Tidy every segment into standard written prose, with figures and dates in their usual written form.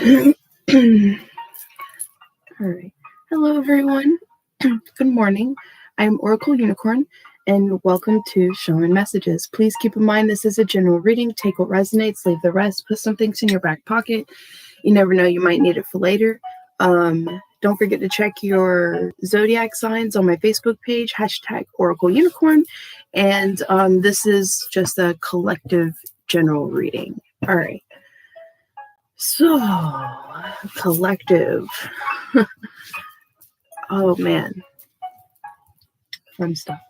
All right. Hello, everyone. Good morning. I'm Oracle Unicorn, and welcome to Shaman Messages. Please keep in mind this is a general reading. Take what resonates, leave the rest. Put some things in your back pocket. You never know, you might need it for later. Don't forget to check your zodiac signs on my Facebook page, #Oracle Unicorn. And this is just a collective general reading. All right. So, collective. Oh man, fun stuff.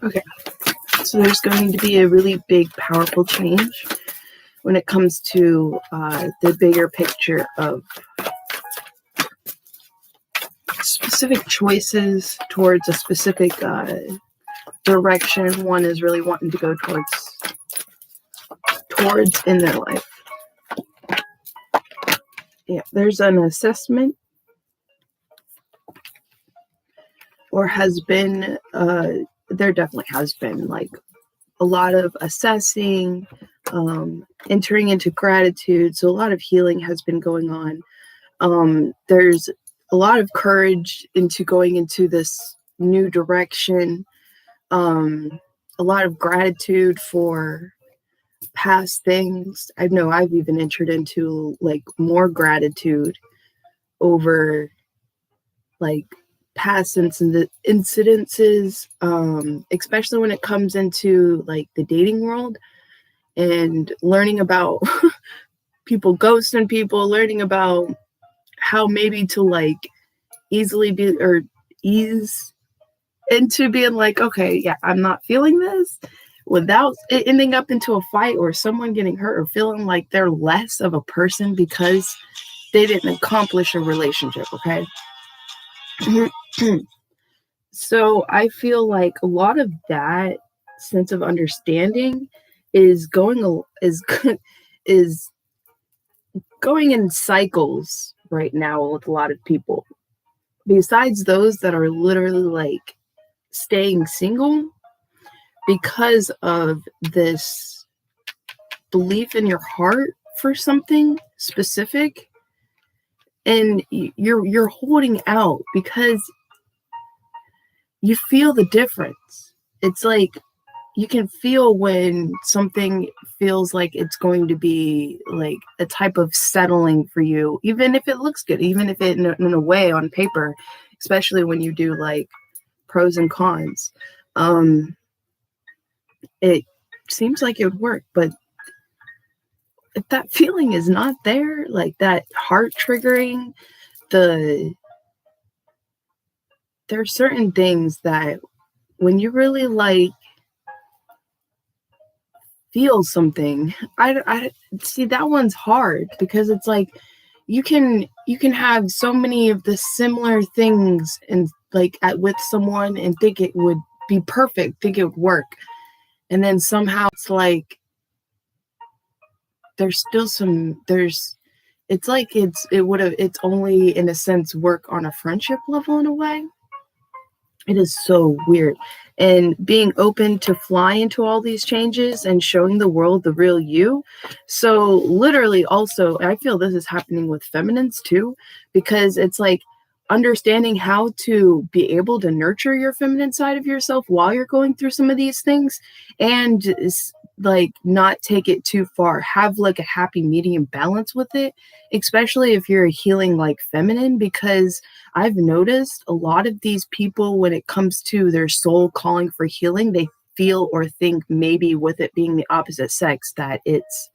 Okay, so there's going to be a really big, powerful change when it comes to the bigger picture of specific choices towards a specific direction one is really wanting to go towards in their life. Yeah, there's an assessment, or has been, there definitely has been like a lot of assessing, entering into gratitude. So a lot of healing has been going on. There's a lot of courage into going into this new direction. A lot of gratitude for past things. I know I've even entered into like more gratitude over like past incidences, especially when it comes into like the dating world and learning about people ghosting people, learning about how maybe to like easily be or ease into being like, okay, yeah, I'm not feeling this, without it ending up into a fight or someone getting hurt or feeling like they're less of a person because they didn't accomplish a relationship. Okay. So I feel like a lot of that sense of understanding is going in cycles right now with a lot of people. Besides those that are literally like staying single because of this belief in your heart for something specific, and you're holding out because you feel the difference. It's like you can feel when something feels like it's going to be like a type of settling for you, even if it looks good, even if it in a way on paper, especially when you do like pros and cons. It seems like it would work, but if that feeling is not there, like that heart triggering, there are certain things that when you really like feel something, I see that one's hard because it's like you can have so many of the similar things and like with someone and think it would be perfect, think it would work, and then somehow it's like it's like it's only in a sense work on a friendship level in a way. It is so weird. And being open to fly into all these changes and showing the world the real you. So literally also, I feel this is happening with feminines too, because it's like understanding how to be able to nurture your feminine side of yourself while you're going through some of these things, and like not take it too far, have like a happy medium balance with it, especially if you're healing like feminine, because I've noticed a lot of these people, when it comes to their soul calling for healing, they feel or think maybe with it being the opposite sex that it's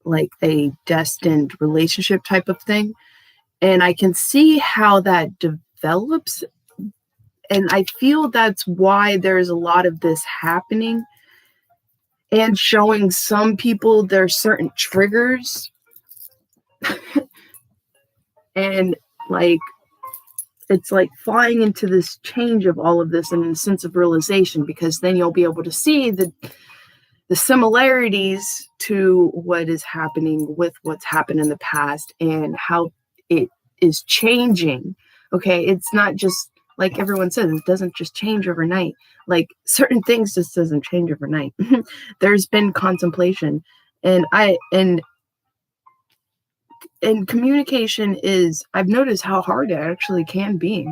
like a destined relationship type of thing. And I can see how that develops. And I feel that's why there's a lot of this happening. and showing some people there's certain triggers and like it's like flying into this change of all of this and a sense of realization, because then you'll be able to see the similarities to what is happening with what's happened in the past and how it is changing. Okay, it's not just like everyone says, it doesn't just change overnight. Like certain things just doesn't change overnight. There's been contemplation, and and communication is, I've noticed how hard it actually can be,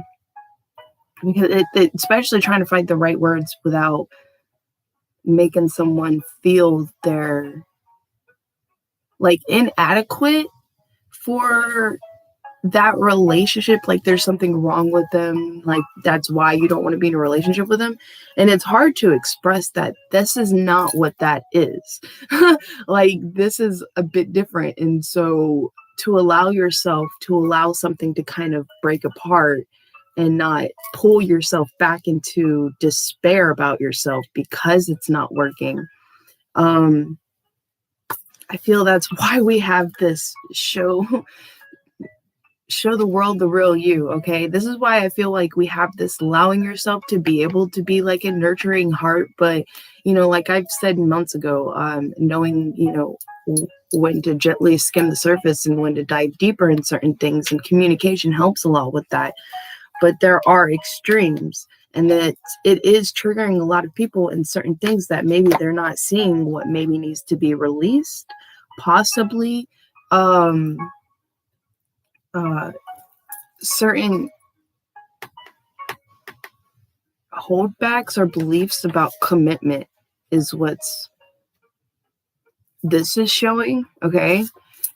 because especially trying to find the right words without making someone feel they're like inadequate for that relationship, like there's something wrong with them, like that's why you don't want to be in a relationship with them. And it's hard to express that this is not what that is. Like this is a bit different. And so to allow something to kind of break apart and not pull yourself back into despair about yourself because it's not working. I feel that's why we have this show the world the real you. Okay, this is why I feel like we have this allowing yourself to be able to be like a nurturing heart, but like I've said months ago, knowing when to gently skim the surface and when to dive deeper in certain things, and communication helps a lot with that. But there are extremes, and that it is triggering a lot of people in certain things that maybe they're not seeing what maybe needs to be released, possibly certain holdbacks or beliefs about commitment is what's this is showing. Okay,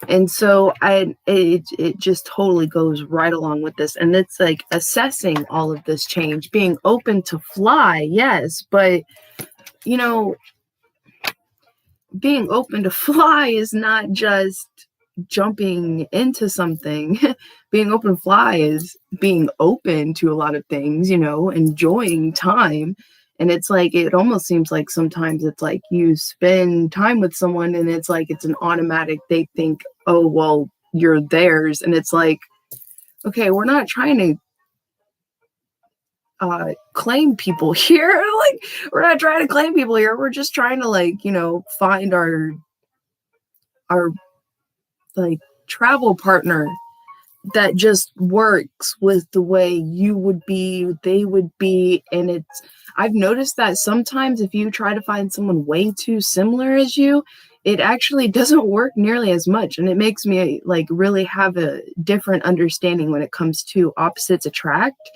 and so it just totally goes right along with this, and it's like assessing all of this change, being open to fly, yes, but being open to fly is not just jumping into something. Being open to fly is being open to a lot of things, enjoying time. And it's like, it almost seems like sometimes it's like you spend time with someone and it's like it's an automatic, they think, oh well, you're theirs. And it's like, okay, we're not trying to claim people here. Like we're not trying to claim people here, we're just trying to find our like travel partner that just works with the way you would be, they would be. And I've noticed that sometimes if you try to find someone way too similar as you, it actually doesn't work nearly as much. And it makes me like really have a different understanding when it comes to opposites attract.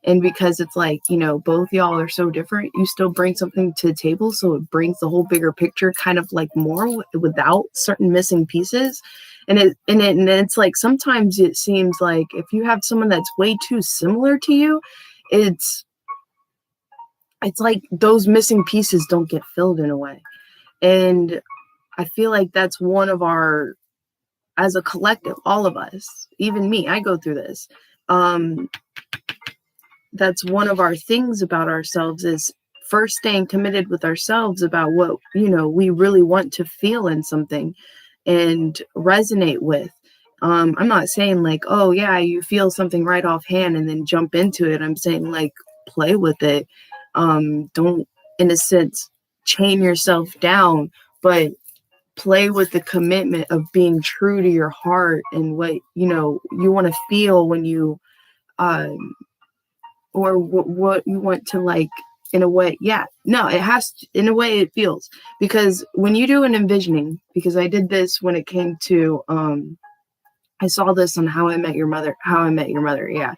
And because it's like, both y'all are so different, you still bring something to the table. So it brings the whole bigger picture kind of like more without certain missing pieces. And it's like, sometimes it seems like if you have someone that's way too similar to you, it's like those missing pieces don't get filled in a way. And I feel like that's one of our, as a collective, all of us, even me, I go through this. That's one of our things about ourselves, is first staying committed with ourselves about what, we really want to feel in something and resonate with. I'm not saying like, oh yeah, you feel something right offhand and then jump into it. I'm saying like, play with it. Don't, in a sense, chain yourself down, but play with the commitment of being true to your heart and what, you want to feel when you, or what you want to like, in a way. Yeah, no, it has to, in a way it feels, because when you do an envisioning, because I did this when it came to, I saw this on How I Met Your Mother. Yeah.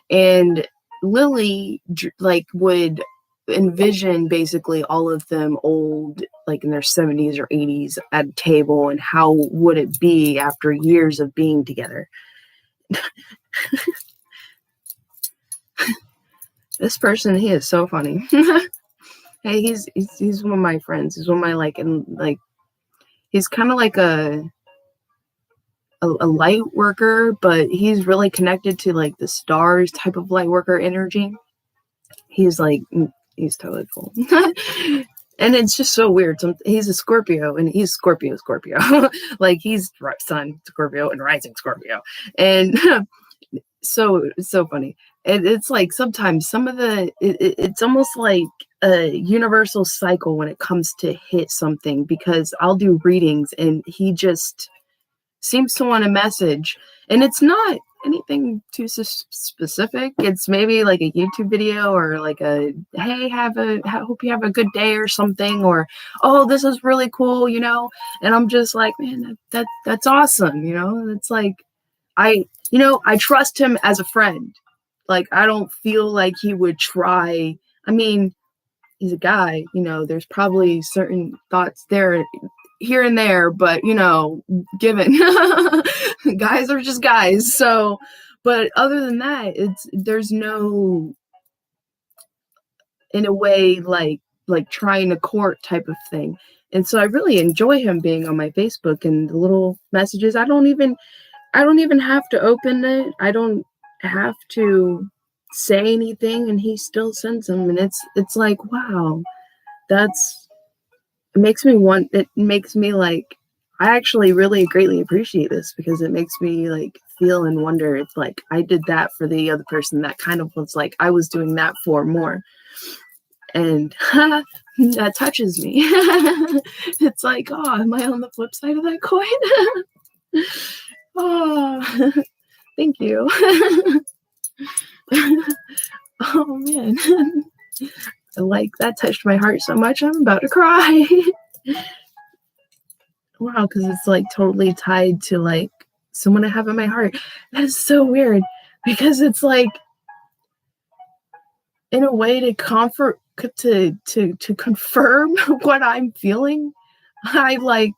And Lily like would envision basically all of them old, like in their 70s or 80s at a table, and how would it be after years of being together. This person, he is so funny. Hey, he's one of my friends. He's one of my like he's kind of like a light worker, but he's really connected to like the stars type of light worker energy. He's totally cool. And it's just so weird. He's a Scorpio, and he's Scorpio. Like, he's sun Scorpio and rising Scorpio. And so it's so funny. It's like sometimes some of it's almost like a universal cycle when it comes to hit something, because I'll do readings and he just seems to want a message, and it's not anything too specific. It's maybe like a YouTube video, or like a, hey, hope you have a good day or something, or, oh, this is really cool, and I'm just like, man, that's awesome. It's like, I trust him as a friend. Like, I don't feel like he would try. I mean, he's a guy, there's probably certain thoughts there here and there, but given guys are just guys. So, but other than that, there's no, in a way, like trying to court type of thing. And so I really enjoy him being on my Facebook, and the little messages. I don't even have to open it. I don't have to say anything, and he still sends them. And it's like, wow, it makes me like, I actually really greatly appreciate this, because it makes me like feel and wonder if like I did that for the other person that kind of was like I was doing that for more. And that touches me. It's like, oh, am I on the flip side of that coin? Oh, thank you. Oh man. Like, that touched my heart so much I'm about to cry. Wow, because it's like totally tied to like someone I have in my heart. That is so weird, because it's like, in a way, to comfort, to confirm what I'm feeling, I like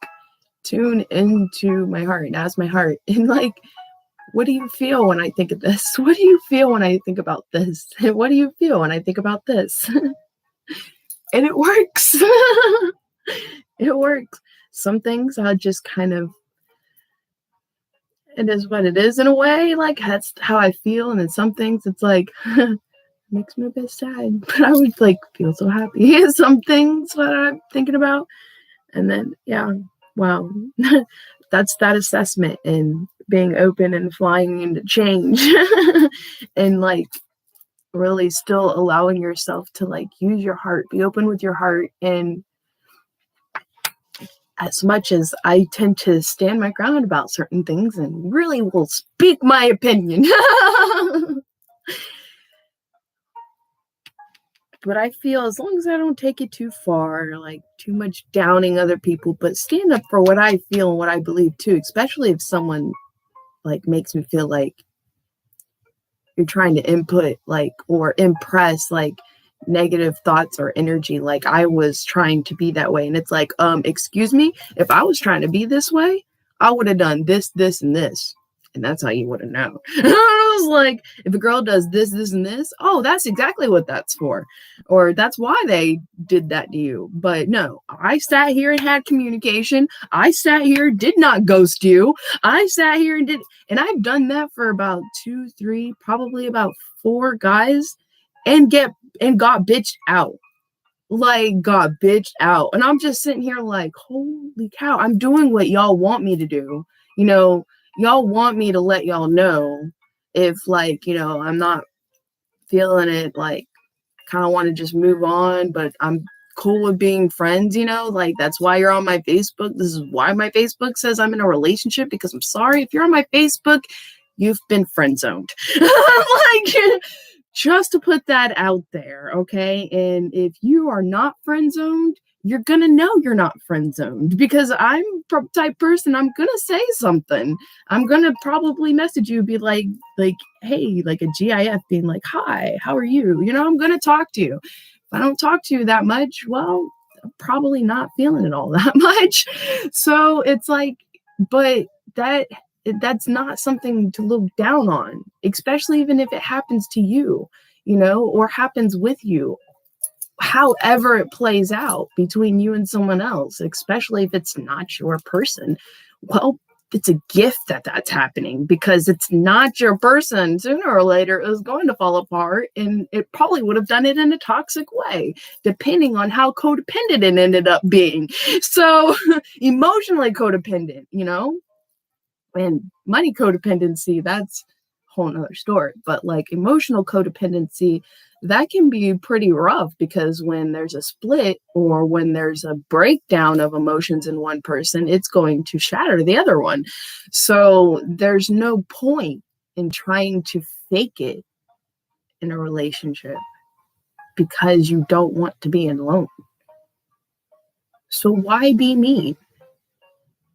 tune into my heart and ask my heart, and like, what do you feel when I think of this? What do you feel when I think about this? What do you feel when I think about this? And it works. It works. Some things I just kind of, it is what it is in a way. Like, that's how I feel. And then some things it's like, makes me a bit sad, but I would like feel so happy. Some things what I'm thinking about. And then, yeah, wow. That's that assessment, and being open and flying into change. And like really still allowing yourself to like use your heart, be open with your heart. And as much as I tend to stand my ground about certain things and really will speak my opinion, but I feel as long as I don't take it too far, like too much downing other people, but stand up for what I feel and what I believe too, especially if someone like makes me feel like you're trying to input like or impress like negative thoughts or energy, like I was trying to be that way. And it's like, excuse me, if I was trying to be this way, I would have done this, and this. And that's how you would have known. I was like, if a girl does this, and this, oh, that's exactly what that's for. Or that's why they did that to you. But no, I sat here and had communication. I sat here, did not ghost you. I sat here and I've done that for about 2, 3, probably about 4 guys, and got bitched out. Like, got bitched out. And I'm just sitting here like, holy cow, I'm doing what y'all want me to do. Y'all want me to let y'all know if like, I'm not feeling it, like kind of want to just move on, but I'm cool with being friends, like that's why you're on my Facebook. This is why my Facebook says I'm in a relationship, because I'm sorry, if you're on my Facebook, you've been friend zoned. Like, just to put that out there, okay? And if you are not friend zoned, you're gonna know you're not friend zoned, because I'm the type person, I'm gonna say something. I'm gonna probably message you, be like, hey, like a GIF, being like, hi, how are you? I'm gonna talk to you. If I don't talk to you that much, well, I'm probably not feeling it all that much. So it's like, but that's not something to look down on, especially even if it happens to you, or happens with you. However it plays out between you and someone else, especially if it's not your person, well, it's a gift that that's happening, because it's not your person. Sooner or later it was going to fall apart, and it probably would have done it in a toxic way, depending on how codependent it ended up being. So emotionally codependent, and money codependency, that's a whole nother story. But like emotional codependency, that can be pretty rough, because when there's a split or when there's a breakdown of emotions in one person, it's going to shatter the other one. So there's no point in trying to fake it in a relationship, because you don't want to be alone. So why be mean?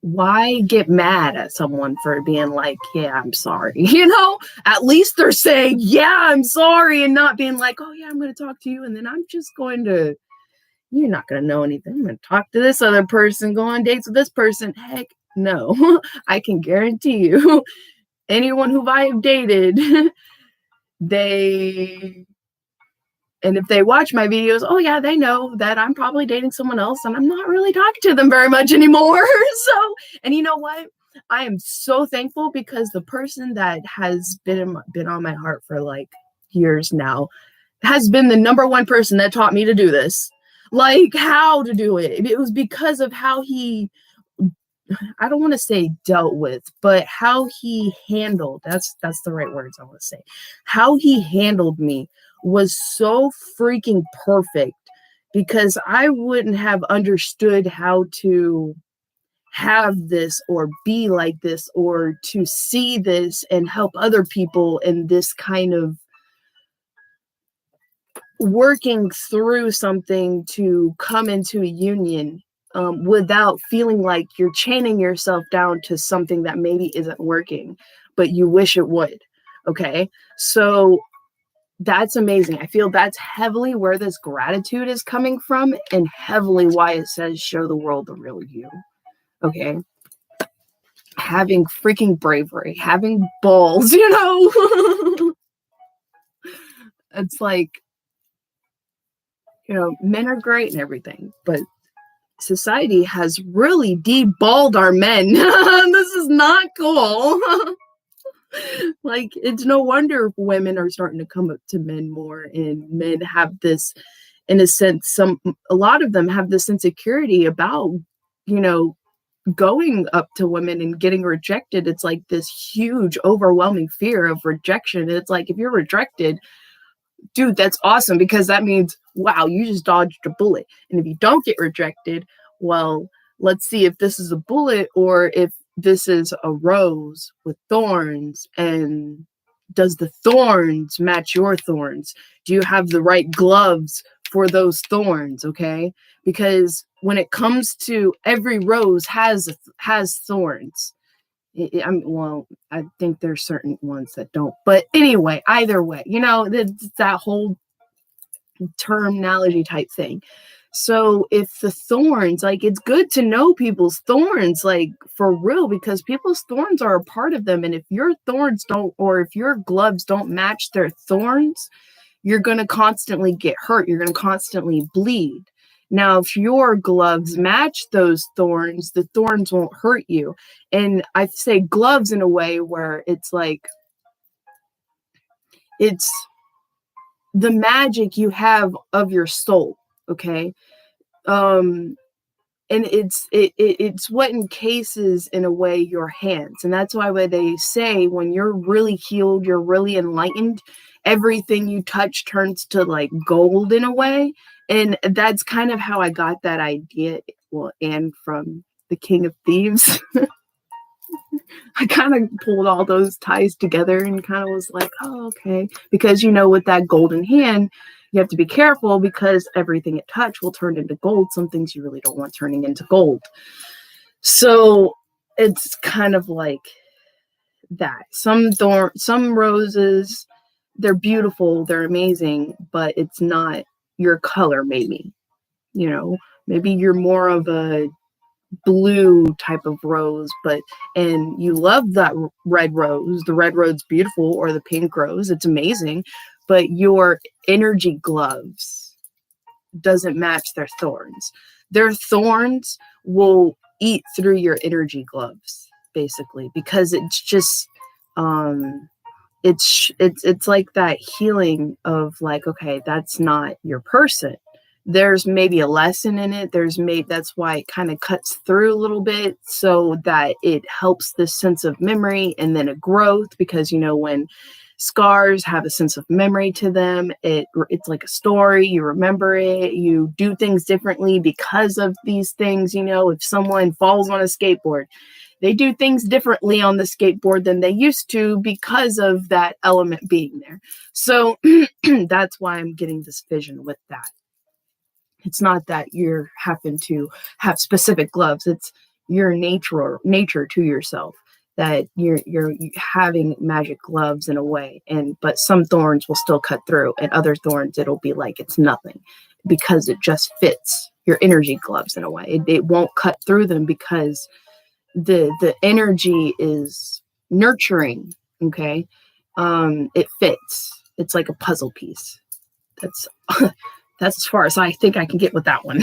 Why get mad at someone for being like, yeah, I'm sorry? At least they're saying, yeah, I'm sorry, and not being like, oh yeah, I'm going to talk to you, and then you're not going to know anything. I'm going to talk to this other person, go on dates with this person. Heck no. I can guarantee you, anyone who I have dated, and if they watch my videos, oh yeah, they know that I'm probably dating someone else, and I'm not really talking to them very much anymore. So, and you know what? I am so thankful, because the person that has been on my heart for like years now has been the number one person that taught me to do this, like how to do it. It was because of how he, I don't want to say dealt with, but how he handled, that's the right words I want to say. How he handled me was so freaking perfect, because I wouldn't have understood how to have this or be like this or to see this and help other people in this kind of working through something to come into a union, without feeling like you're chaining yourself down to something that maybe isn't working, but you wish it would. Okay. So that's amazing. I feel that's heavily where this gratitude is coming from, and heavily why it says show the world the real you. Okay. Having freaking bravery, having balls, It's like, men are great and everything, but society has really deballed our men. This is not cool. Like, it's no wonder women are starting to come up to men more, and men have this, in a sense, a lot of them have this insecurity about, going up to women and getting rejected. It's like this huge, overwhelming fear of rejection. It's like, if you're rejected, dude, that's awesome, because that means, wow, you just dodged a bullet. And if you don't get rejected, well, let's see if this is a bullet or if this is a rose with thorns. And does the thorns match your thorns? Do you have the right gloves for those thorns? Okay. Because when it comes to, every rose has thorns. I think there's certain ones that don't. But anyway, either way, that whole terminology type thing. So if the thorns, like, it's good to know people's thorns, like, for real, because people's thorns are a part of them. And if your thorns don't, or if your gloves don't match their thorns, you're going to constantly get hurt. You're going to constantly bleed. Now, if your gloves match those thorns, the thorns won't hurt you. And I say gloves in a way where it's like, it's the magic you have of your soul. Okay. And it's what encases, in a way, your hands. And that's why when they say, when you're really healed, you're really enlightened, everything you touch turns to like gold in a way. And that's kind of how I got that idea. Well, and from the King of Thieves, I kind of pulled all those ties together and kind of was like, oh, okay. Because, with that golden hand, you have to be careful, because everything it touch will turn into gold. Some things you really don't want turning into gold. So it's kind of like that. Some roses, they're beautiful, they're amazing, but it's not your color, maybe. Maybe you're more of a blue type of rose, and you love that red rose. The red rose's beautiful, or the pink rose, it's amazing, but your energy gloves doesn't match their thorns. Their thorns will eat through your energy gloves. basically, because it's just, it's like that healing of like, okay, that's not your person. There's maybe a lesson in it. That's why it kind of cuts through a little bit, so that it helps this sense of memory and then a growth, because when scars have a sense of memory to them, it's like a story. You remember it, you do things differently because of these things. If someone falls on a skateboard, they do things differently on the skateboard than they used to because of that element being there. So that's why I'm getting this vision with that. It's not that you're having to have specific gloves. It's your nature to yourself, that you're having magic gloves in a way. But some thorns will still cut through, and other thorns it'll be like it's nothing, because it just fits your energy gloves in a way. It won't cut through them because the energy is nurturing. Okay. It fits. It's like a puzzle piece. That's that's as far as I think I can get with that one.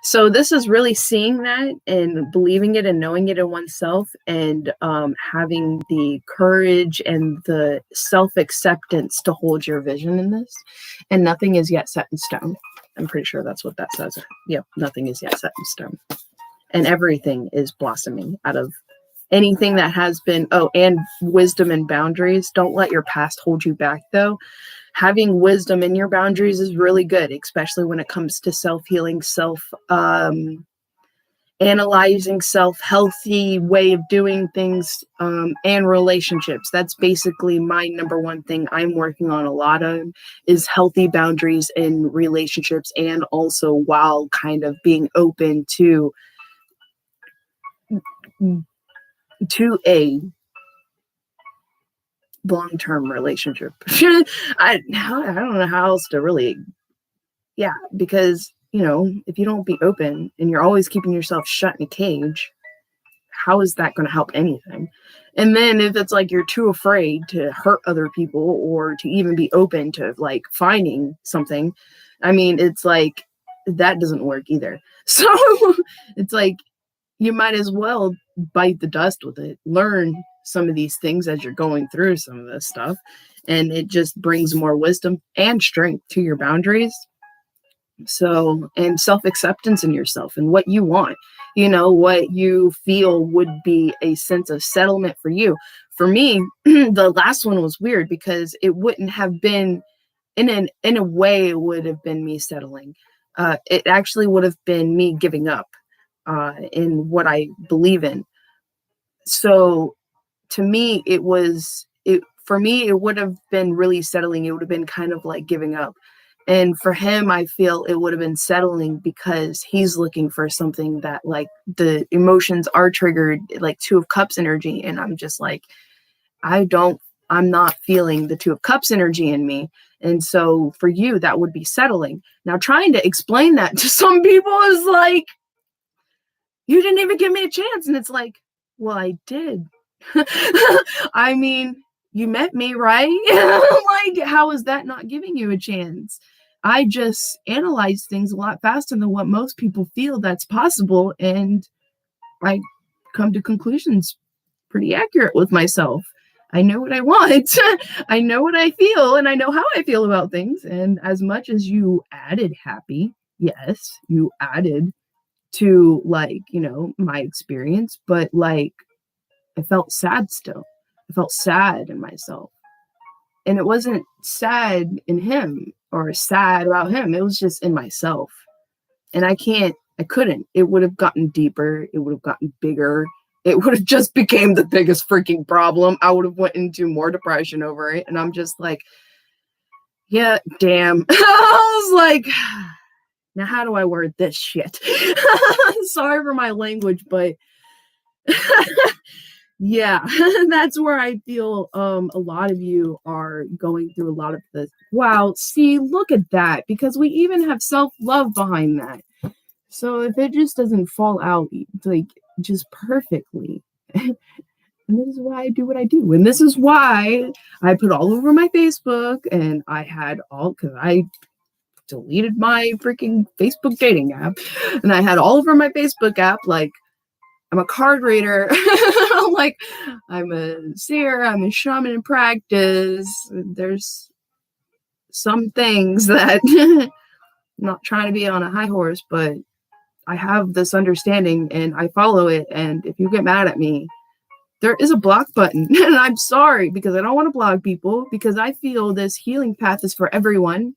So this is really seeing that and believing it and knowing it in oneself, and having the courage and the self-acceptance to hold your vision in this. And nothing is yet set in stone. I'm pretty sure that's what that says. Yep, nothing is yet set in stone. And everything is blossoming out of anything that has been. Oh, and wisdom and boundaries. Don't let your past hold you back, though. Having wisdom in your boundaries is really good, especially when it comes to self-healing, analyzing, healthy way of doing things, and relationships. That's basically my number one thing I'm working on a lot of, is healthy boundaries in relationships, and also while kind of being open to a long-term relationship. I don't know how else to really, because if you don't be open and you're always keeping yourself shut in a cage, how is that going to help anything? And then if it's like you're too afraid to hurt other people or to even be open to like finding something, I mean, it's like that doesn't work either. So it's like you might as well bite the dust with it, learn some of these things as you're going through some of this stuff, and it just brings more wisdom and strength to your boundaries. So, and self-acceptance in yourself and what you want, what you feel would be a sense of settlement for you. For me, the last one was weird because it wouldn't have been in a way, it would have been me settling. It actually would have been me giving up in what I believe in. So to me, it would have been really settling. It would have been kind of like giving up. And for him, I feel it would have been settling because he's looking for something that like the emotions are triggered, like Two of Cups energy. And I'm just like, I'm not feeling the Two of Cups energy in me. And so for you, that would be settling. Now, trying to explain that to some people is like, you didn't even give me a chance. And it's like, well, I did. I mean, you met me, right? Like, how is that not giving you a chance? I just analyze things a lot faster than what most people feel that's possible. And I come to conclusions pretty accurate with myself. I know what I want. I know what I feel, and I know how I feel about things. And as much as you added happy, yes, you added to like, my experience, but like, I felt sad still. I felt sad in myself. And it wasn't sad in him or sad about him. It was just in myself. And I couldn't. It would have gotten deeper. It would have gotten bigger. It would have just became the biggest freaking problem. I would have went into more depression over it. And I'm just like, yeah, damn. I was like, now how do I word this shit? Sorry for my language, but yeah, that's where I feel a lot of you are going through a lot of this. Wow, see, look at that, because we even have self-love behind that. So if it just doesn't fall out like just perfectly, and this is why I do what I do, and this is why I put all over my Facebook, and I had because I deleted my freaking Facebook dating app, and I had all over my Facebook app like I'm a card reader. I'm like, I'm a seer, I'm a shaman in practice. There's some things that I'm not trying to be on a high horse, but I have this understanding and I follow it. And if you get mad at me, there is a block button. And I'm sorry, because I don't want to block people, because I feel this healing path is for everyone.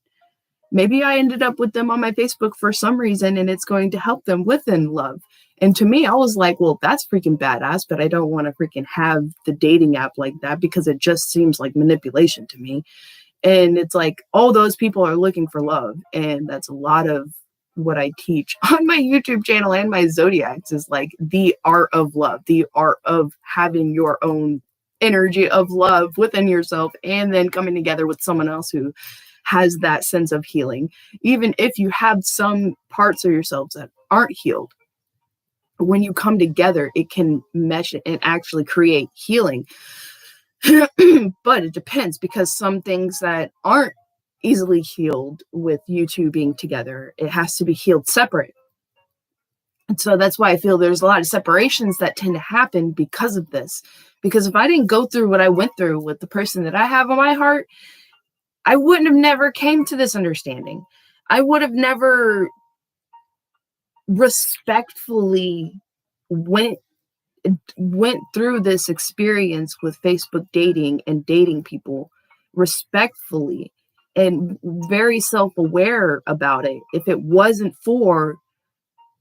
Maybe I ended up with them on my Facebook for some reason and it's going to help them within love. And to me, I was like, well, that's freaking badass, but I don't want to freaking have the dating app like that because it just seems like manipulation to me. And it's like, all those people are looking for love. And that's a lot of what I teach on my YouTube channel and my zodiacs is like the art of love, the art of having your own energy of love within yourself and then coming together with someone else who has that sense of healing. Even if you have some parts of yourselves that aren't healed, when you come together, it can mesh and actually create healing. But it depends, because some things that aren't easily healed with you two being together, it has to be healed separate. And so that's why I feel there's a lot of separations that tend to happen because of this. Because if I didn't go through what I went through with the person that I have on my heart, I wouldn't have never came to this understanding. I would have never respectfully went through this experience with Facebook dating and dating people respectfully and very self-aware about it if it wasn't for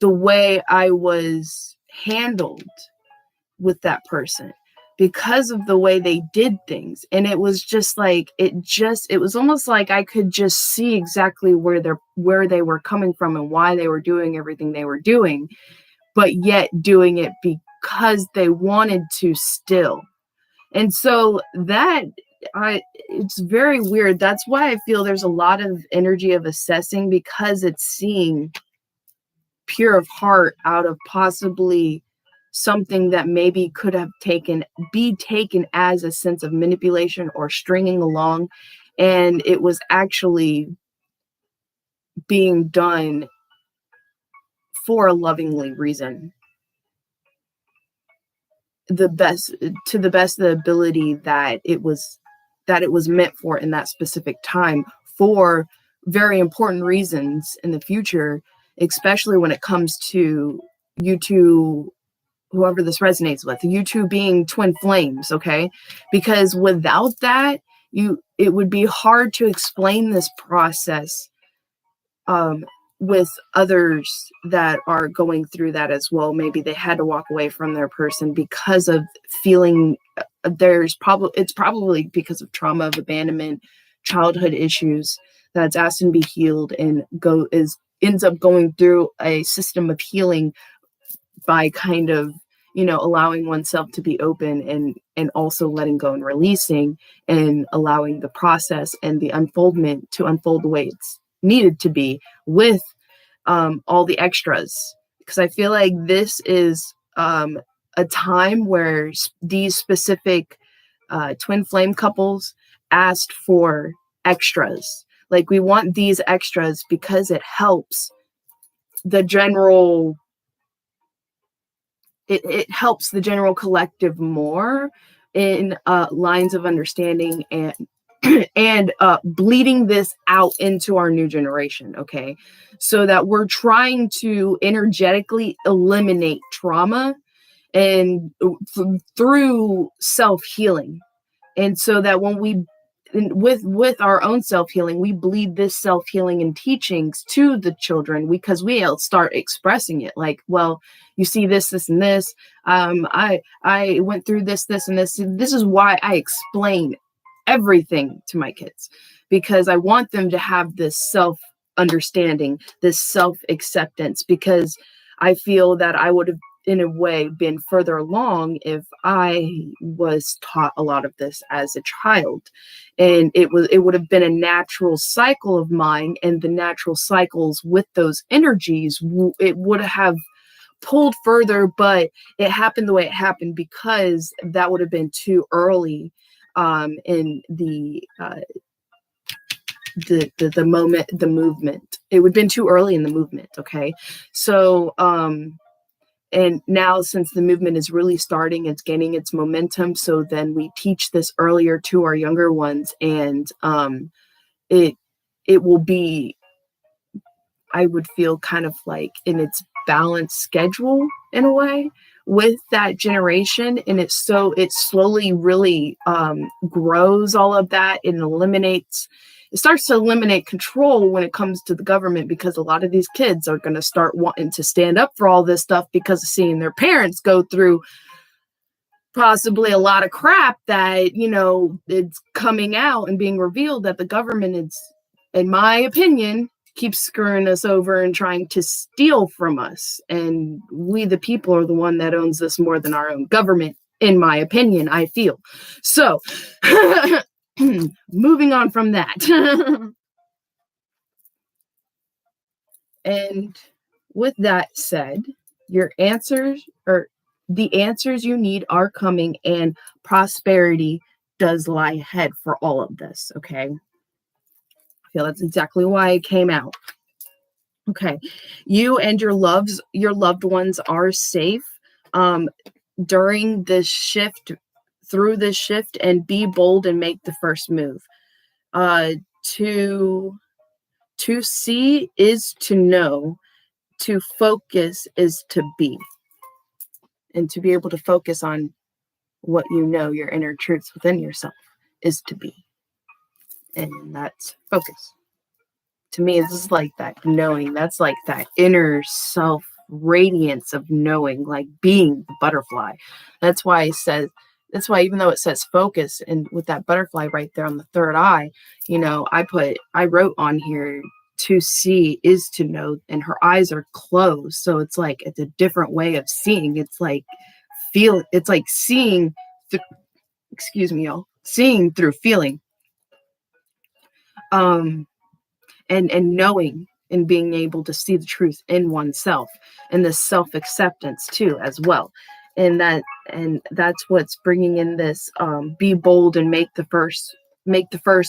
the way I was handled with that person, because of the way they did things. And it was just like, it was almost like I could just see exactly where they were coming from and why they were doing everything they were doing, but yet doing it because they wanted to still. And so it's very weird. That's why I feel there's a lot of energy of assessing, because it's seeing pure of heart out of possibly something that maybe could have be taken as a sense of manipulation or stringing along, and it was actually being done for a lovingly reason, to the best of the ability that it was meant for in that specific time, for very important reasons in the future, especially when it comes to you two, whoever this resonates with, you two being twin flames, okay? Because without that, it would be hard to explain this process with others that are going through that as well. Maybe they had to walk away from their person because of feeling it's probably because of trauma of abandonment, childhood issues that's asked to be healed, and ends up going through a system of healing by kind of, allowing oneself to be open and also letting go and releasing and allowing the process and the unfoldment to unfold the way it's needed to be, with all the extras. Because I feel like this is a time where these specific twin flame couples asked for extras. Like, we want these extras because it helps the general it helps the general collective more in lines of understanding and and bleeding this out into our new generation, okay? So that we're trying to energetically eliminate trauma and through self-healing. And so that when we, with our own self-healing, we bleed this self-healing and teachings to the children, because we'll start expressing it like, well, you see this and this, I went through this and this. This is why I explain everything to my kids, because I want them to have this self-understanding, this self-acceptance, because I feel that I would have, in a way, been further along if I was taught a lot of this as a child. And it would have been a natural cycle of mine, and the natural cycles with those energies, it would have pulled further, but it happened the way it happened because that would have been too early in the movement. It would have been too early in the movement, okay? So And now, since the movement is really starting, it's gaining its momentum. So then we teach this earlier to our younger ones, and it will be, I would feel, kind of like in its balanced schedule in a way with that generation. And it slowly really grows all of that and it starts to eliminate control when it comes to the government, because a lot of these kids are going to start wanting to stand up for all this stuff because of seeing their parents go through possibly a lot of crap that, it's coming out and being revealed that the government is, in my opinion, keeps screwing us over and trying to steal from us. And we, the people, are the one that owns this more than our own government, in my opinion, I feel. So, moving on from that. And with that said, your answers, or the answers you need, are coming, and prosperity does lie ahead for all of this. Okay. I feel that's exactly why it came out. Okay. You and your loved ones are safe during this shift, through this shift, and be bold and make the first move. To see is to know, to focus is to be. And to be able to focus on what you know, your inner truths within yourself, is to be. And that's focus. To me, this is like that knowing. That's like that inner self radiance of knowing, like being the butterfly. That's why even though it says focus, and with that butterfly right there on the third eye, I wrote on here, to see is to know, and her eyes are closed. So it's like, it's a different way of seeing. It's like seeing excuse me, y'all, seeing through feeling. And knowing, and being able to see the truth in oneself, and the self-acceptance too as well. And that's what's bringing in this be bold and make the first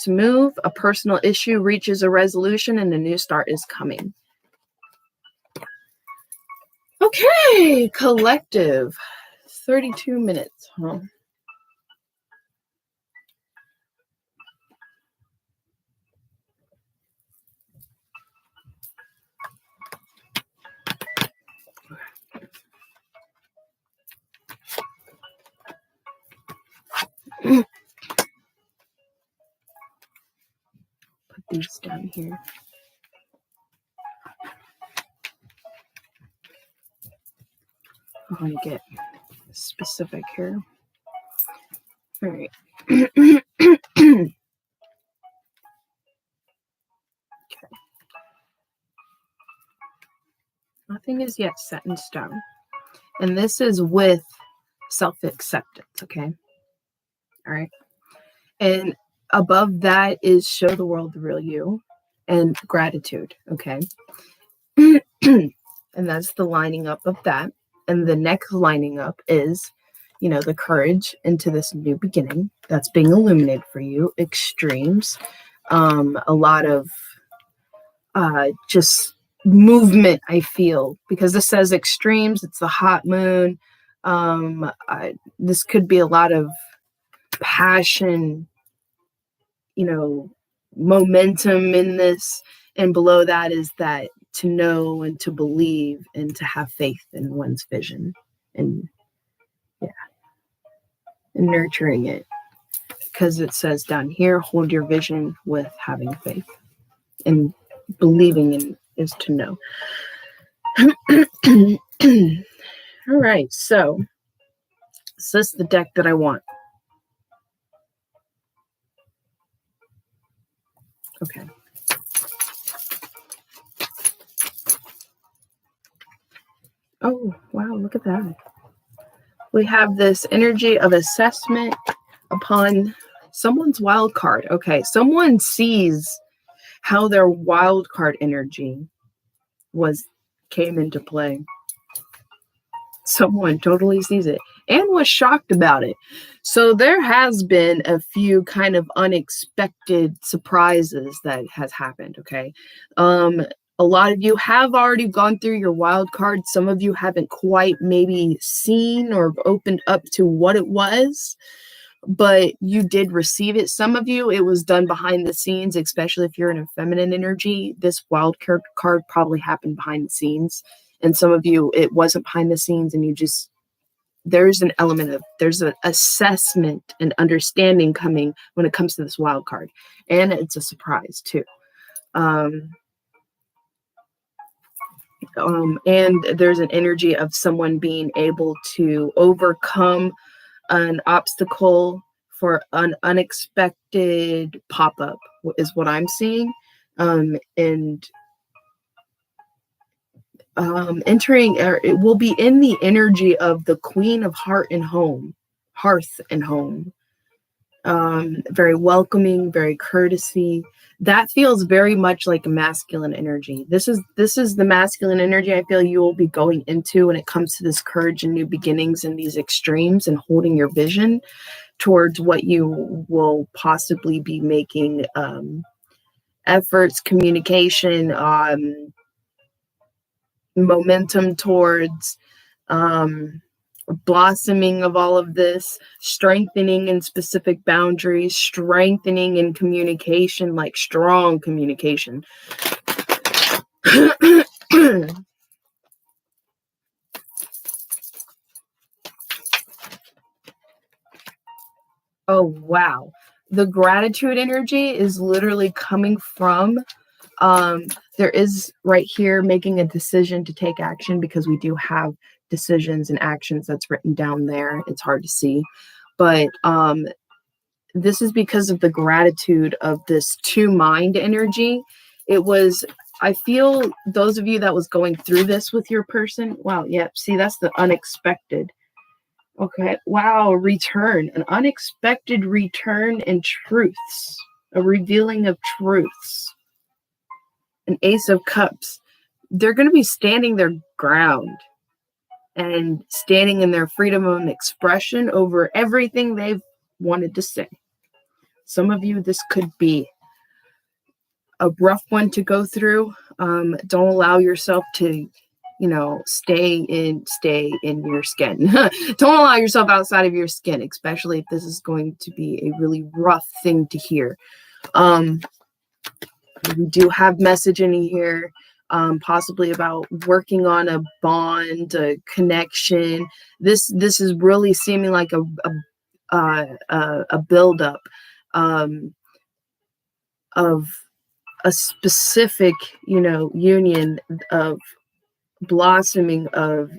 move. A personal issue reaches a resolution, and a new start is coming. Okay, collective. 32 minutes, huh? Put these down here. I want to get specific here. All right. Okay. Nothing is yet set in stone. And this is with self-acceptance, okay? All right. And above that is show the world the real you, and gratitude, okay? And that's the lining up of that. And the next lining up is, the courage into this new beginning that's being illuminated for you. Extremes, a lot of just movement, I feel, because this says extremes. It's the hot moon. This could be a lot of passion, momentum in this. And below that is that to know and to believe and to have faith in one's vision, and and nurturing it, because it says down here, hold your vision with having faith, and believing in is to know. All right, so is this the deck that I want? Okay. Oh, wow, look at that. We have this energy of assessment upon someone's wild card. Okay, someone sees how their wild card energy came into play. Someone totally sees it and was shocked about it. So there has been a few kind of unexpected surprises that has happened. Okay. A lot of you have already gone through your wild card. Some of you haven't quite maybe seen or opened up to what it was, but you did receive it. Some of you, it was done behind the scenes, especially if you're in a feminine energy. This wild card probably happened behind the scenes. And some of you, it wasn't behind the scenes, and you just, there's an element of, there's an assessment and understanding coming when it comes to this wild card. And it's a surprise too. And there's an energy of someone being able to overcome an obstacle for an unexpected pop-up is what I'm seeing. Entering, it will be in the energy of the Queen of Hearth and Home. Very welcoming, very courtesy. That feels very much like a masculine energy. This is the masculine energy I feel you will be going into when it comes to this courage and new beginnings and these extremes and holding your vision towards what you will possibly be making efforts, communication, momentum towards, blossoming of all of this, strengthening in specific boundaries, strengthening in communication, like strong communication. Oh, wow. The gratitude energy is literally coming from, there is right here making a decision to take action, because we do have decisions and actions that's written down there. It's hard to see, but this is because of the gratitude of this two mind energy. It was, I feel those of you that was going through this with your person, wow, yeah, see, that's the unexpected. Okay, wow, return, an unexpected return and truths, a revealing of truths. An Ace of Cups. They're going to be standing their ground and standing in their freedom of expression over everything they've wanted to say. Some of you, this could be a rough one to go through. Don't allow yourself to, stay in your skin. Don't allow yourself outside of your skin, especially if this is going to be a really rough thing to hear. We do have messaging here, possibly about working on a bond, a connection. This is really seeming like a buildup of a specific, union of blossoming of,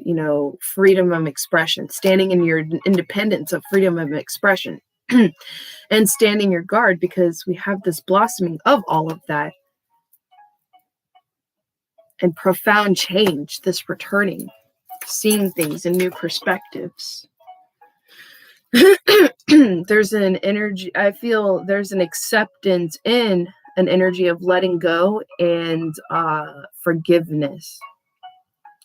freedom of expression, standing in your independence of freedom of expression. And standing your guard, because we have this blossoming of all of that and profound change, this returning, seeing things in new perspectives. There's an energy, I feel there's an acceptance in an energy of letting go and forgiveness.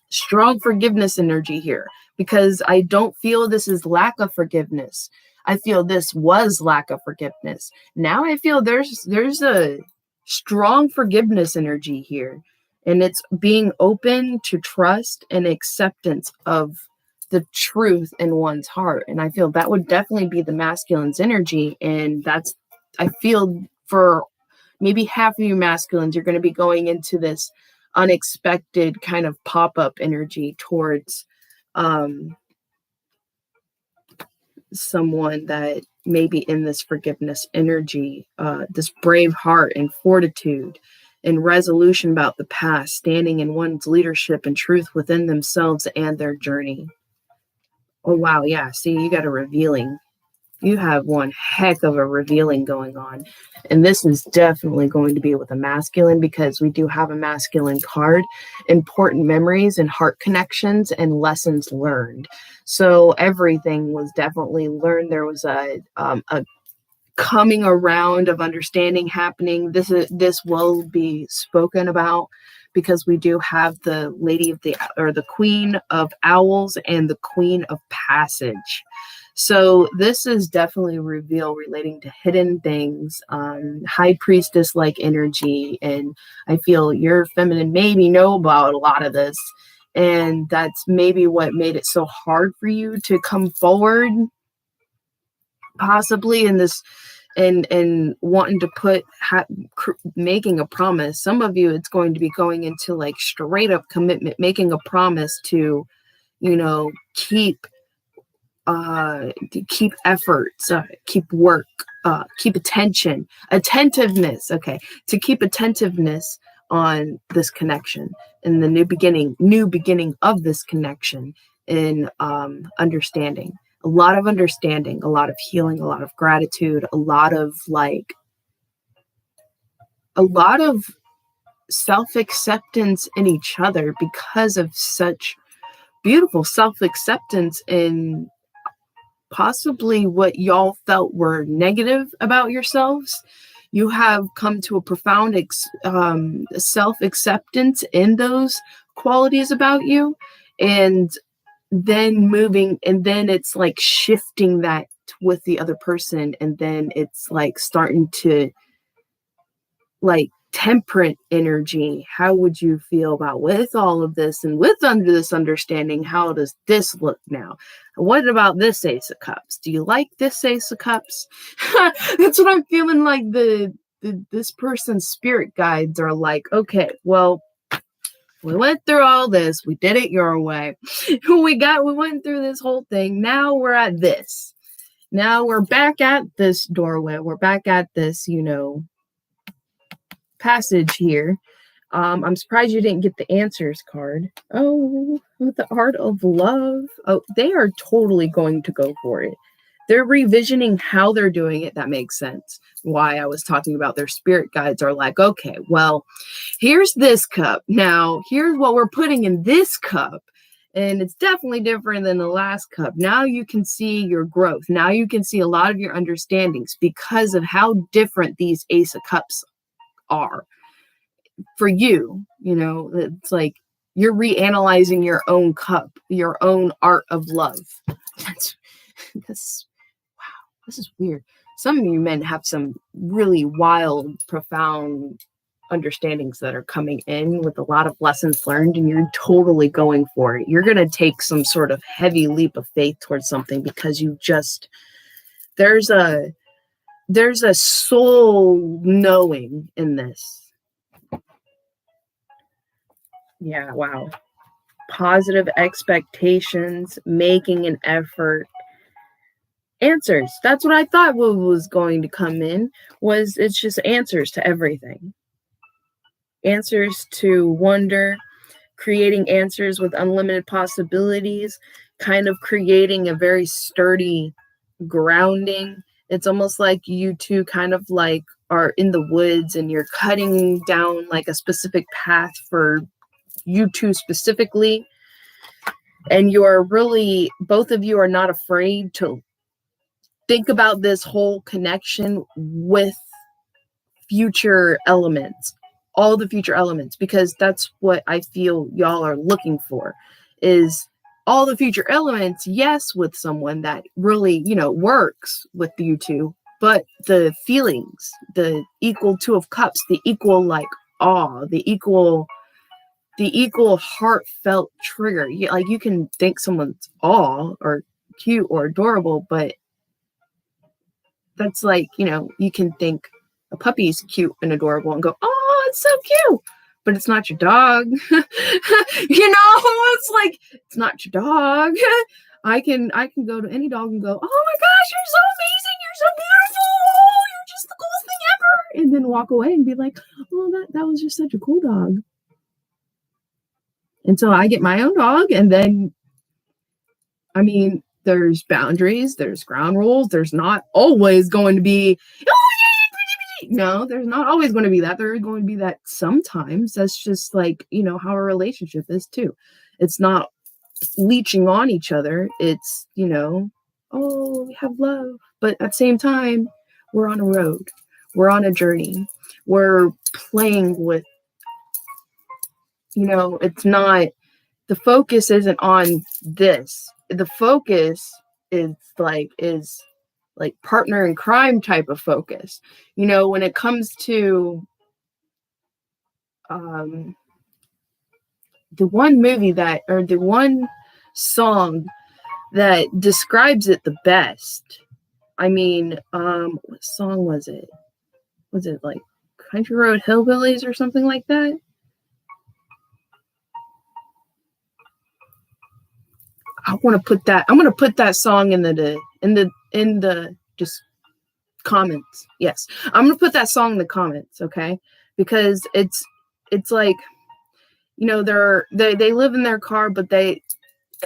Strong forgiveness energy here, because I don't feel this is lack of forgiveness. I feel this was lack of forgiveness. Now I feel there's a strong forgiveness energy here, and it's being open to trust and acceptance of the truth in one's heart. And I feel that would definitely be the masculine's energy. And that's, I feel for maybe half of you masculines, you're going to be going into this unexpected kind of pop-up energy towards someone that may be in this forgiveness energy, this brave heart and fortitude and resolution about the past, standing in one's leadership and truth within themselves and their journey. Oh, wow. Yeah. See, you got a revealing. You have one heck of a revealing going on. And this is definitely going to be with a masculine, because we do have a masculine card, important memories and heart connections and lessons learned. So everything was definitely learned. There was a coming around of understanding happening. This will be spoken about, because we do have the the Queen of Owls and the Queen of Passage. So this is definitely a reveal relating to hidden things, high priestess like energy, and I feel your feminine maybe know about a lot of this, and that's maybe what made it so hard for you to come forward, possibly in this, and wanting to put making a promise. Some of you, it's going to be going into like straight up commitment, making a promise to, keep efforts, keep work, keep attentiveness. Okay, to keep attentiveness on this connection and the new beginning of this connection, in understanding. A lot of understanding, a lot of healing, a lot of gratitude, a lot of self-acceptance in each other, because of such beautiful self-acceptance in possibly what y'all felt were negative about yourselves. You have come to a profound self-acceptance in those qualities about you, and then it's like shifting that with the other person, and then it's like starting to like temperate energy. How would you feel about, with all of this and with under this understanding, how does this look now? What about this Ace of Cups? Do you like this Ace of Cups? That's what I'm feeling like this person's spirit guides are like, okay, well, we went through all this. We did it your way. We went through this whole thing. Now we're at this. Now we're back at this doorway. We're back at this, passage here. I'm surprised you didn't get the answers card. Oh, with the art of love. Oh, they are totally going to go for it. They're revisioning how they're doing it. That makes sense. Why I was talking about their spirit guides are like, okay, well, here's this cup. Now, here's what we're putting in this cup. And it's definitely different than the last cup. Now you can see your growth. Now you can see a lot of your understandings because of how different these Ace of Cups are for you. It's like you're reanalyzing your own cup, your own art of love. That's wow, this is weird. Some of you men have some really wild, profound understandings that are coming in with a lot of lessons learned, and you're totally going for it. You're going to take some sort of heavy leap of faith towards something, because there's a soul knowing in this. Yeah, wow. Positive expectations, making an effort. Answers. That's what I thought was going to come in. It's just answers to everything. Answers to wonder, creating answers with unlimited possibilities, kind of creating a very sturdy grounding. It's almost like you two kind of like are in the woods, and you're cutting down like a specific path for you two specifically, and you're really, both of you are not afraid to think about this whole connection with future elements, all the future elements, because that's what I feel y'all are looking for, is all the future elements. Yes, with someone that really, works with you two, but the feelings, the equal Two of Cups, the equal like awe, the equal heartfelt trigger. Like you can think someone's awe or cute or adorable, but that's like, you can think a puppy's cute and adorable and go, oh, it's so cute, but it's not your dog. It's like, it's not your dog. I can go to any dog and go, oh my gosh, you're so amazing, you're so beautiful, you're just the coolest thing ever, and then walk away and be like, oh, that was just such a cool dog. Until I get my own dog, and then, there's boundaries, there's ground rules. There's not always going to be, no, there's not always going to be that. There's going to be that sometimes. That's just like, how a relationship is too. It's not leeching on each other. It's, oh, we have love. But at the same time, we're on a road. We're on a journey. We're playing with it's not, the focus isn't on this. The focus is like partner in crime type of focus. When it comes to the one movie or the one song that describes it the best. I mean, what song was it? Was it like Country Road Hillbillies or something like that? I'm gonna put that song in the just comments. Yes, I'm gonna put that song in the comments, okay? Because it's like, they live in their car, but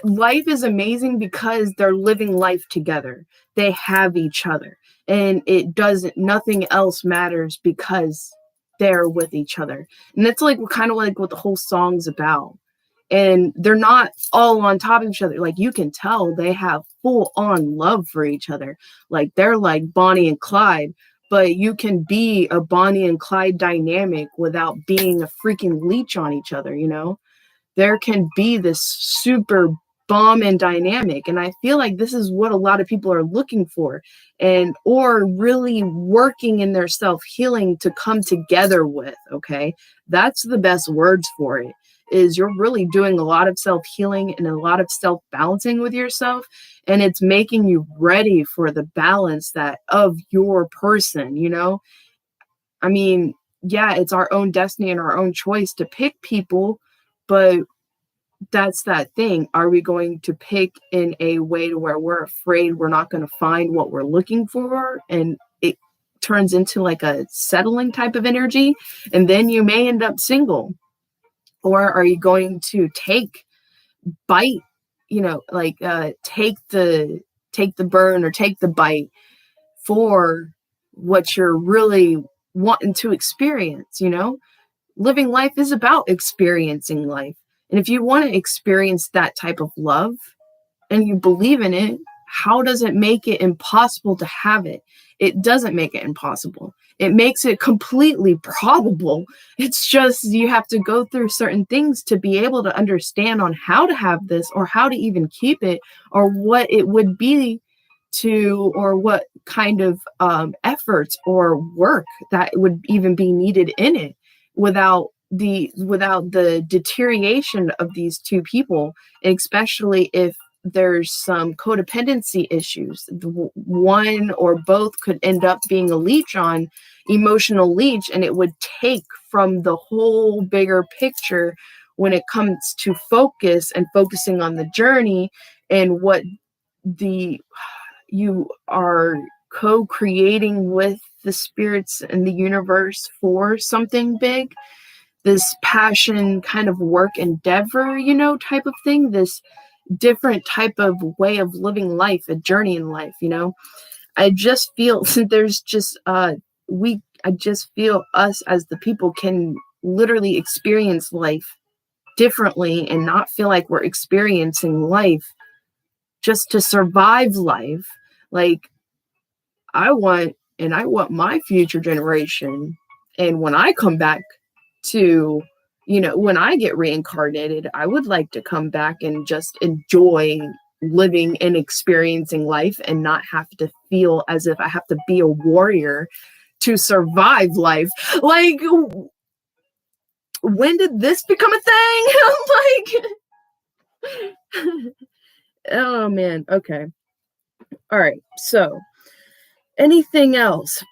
life is amazing because they're living life together. They have each other, and nothing else matters because they're with each other. And that's like kind of like what the whole song's about. And they're not all on top of each other. Like, you can tell they have full on love for each other. Like, they're like Bonnie and Clyde, but you can be a Bonnie and Clyde dynamic without being a freaking leech on each other. There can be this super bomb and dynamic. And I feel like this is what a lot of people are looking for, or really working in their self-healing to come together with. Okay. That's the best words for it, is you're really doing a lot of self-healing and a lot of self-balancing with yourself. And it's making you ready for the balance of your person, I mean, yeah, it's our own destiny and our own choice to pick people, but that's that thing. Are we going to pick in a way to where we're afraid we're not going to find what we're looking for, and it turns into like a settling type of energy, and then you may end up single? Or are you going to bite, take the burn or take the bite for what you're really wanting to experience? Living life is about experiencing life. And if you want to experience that type of love and you believe in it, how does it make it impossible to have it? It doesn't make it impossible. It makes it completely probable. It's just you have to go through certain things to be able to understand on how to have this, or how to even keep it, or what it would be or what kind of efforts or work that would even be needed in it without the deterioration of these two people, especially if there's some codependency issues. One or both could end up being a emotional leech, and it would take from the whole bigger picture when it comes to focusing on the journey and what you are co-creating with the spirits and the universe for something big, this passion kind of work endeavor, type of thing, this different type of way of living life, a journey in life. I just feel there's just I just feel us as the people can literally experience life differently and not feel like we're experiencing life just to survive life. Like, I want my future generation, and when I come back to, when I get reincarnated, I would like to come back and just enjoy living and experiencing life and not have to feel as if I have to be a warrior to survive life. Like, when did this become a thing? Like, oh man. Okay. All right. So, anything else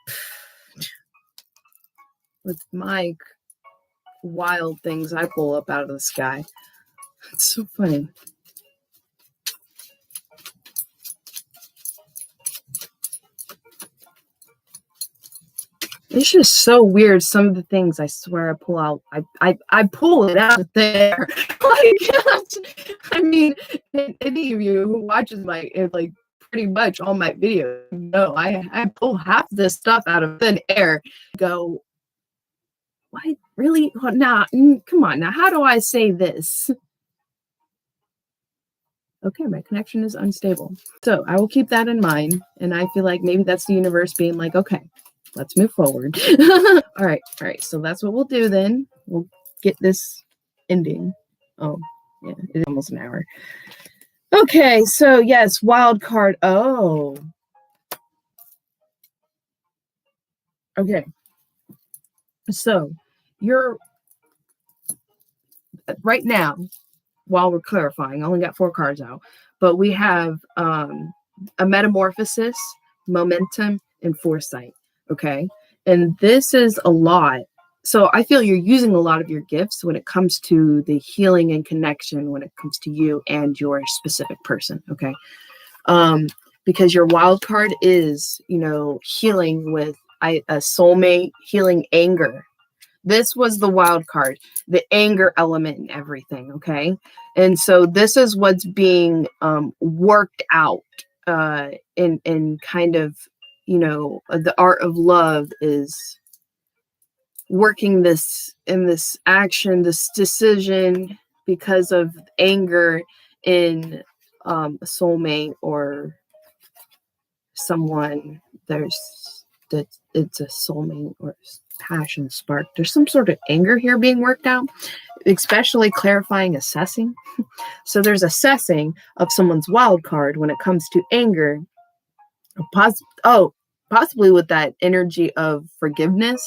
with my wild things I pull up out of the sky? It's so funny. It's just so weird. Some of the things I swear I pull out, I pull it out of there. Like, I mean, any of you who watches pretty much all my videos, I pull half this stuff out of thin air. Go, why really? Nah, come on now. How do I say this? Okay, my connection is unstable. So I will keep that in mind. And I feel like maybe that's the universe being like, okay, let's move forward. All right. So that's what we'll do then. We'll get this ending. Oh, yeah, it's almost an hour. Okay, so yes, wild card. Oh, okay. So you're right now, while we're clarifying, I only got 4 cards out, but we have a metamorphosis, momentum, and foresight. Okay. And this is a lot. So I feel you're using a lot of your gifts when it comes to the healing and connection when it comes to you and your specific person. Okay. Um, because your wild card is, healing with a soulmate, healing anger. This was the wild card, the anger element and everything. Okay. And so this is what's being worked out in kind of, the art of love is working this in this action, this decision because of anger in a soulmate or someone that it's a soulmate or passion spark. There's some sort of anger here being worked out, especially clarifying assessing. So there's assessing of someone's wild card when it comes to anger. Possibly with that energy of forgiveness.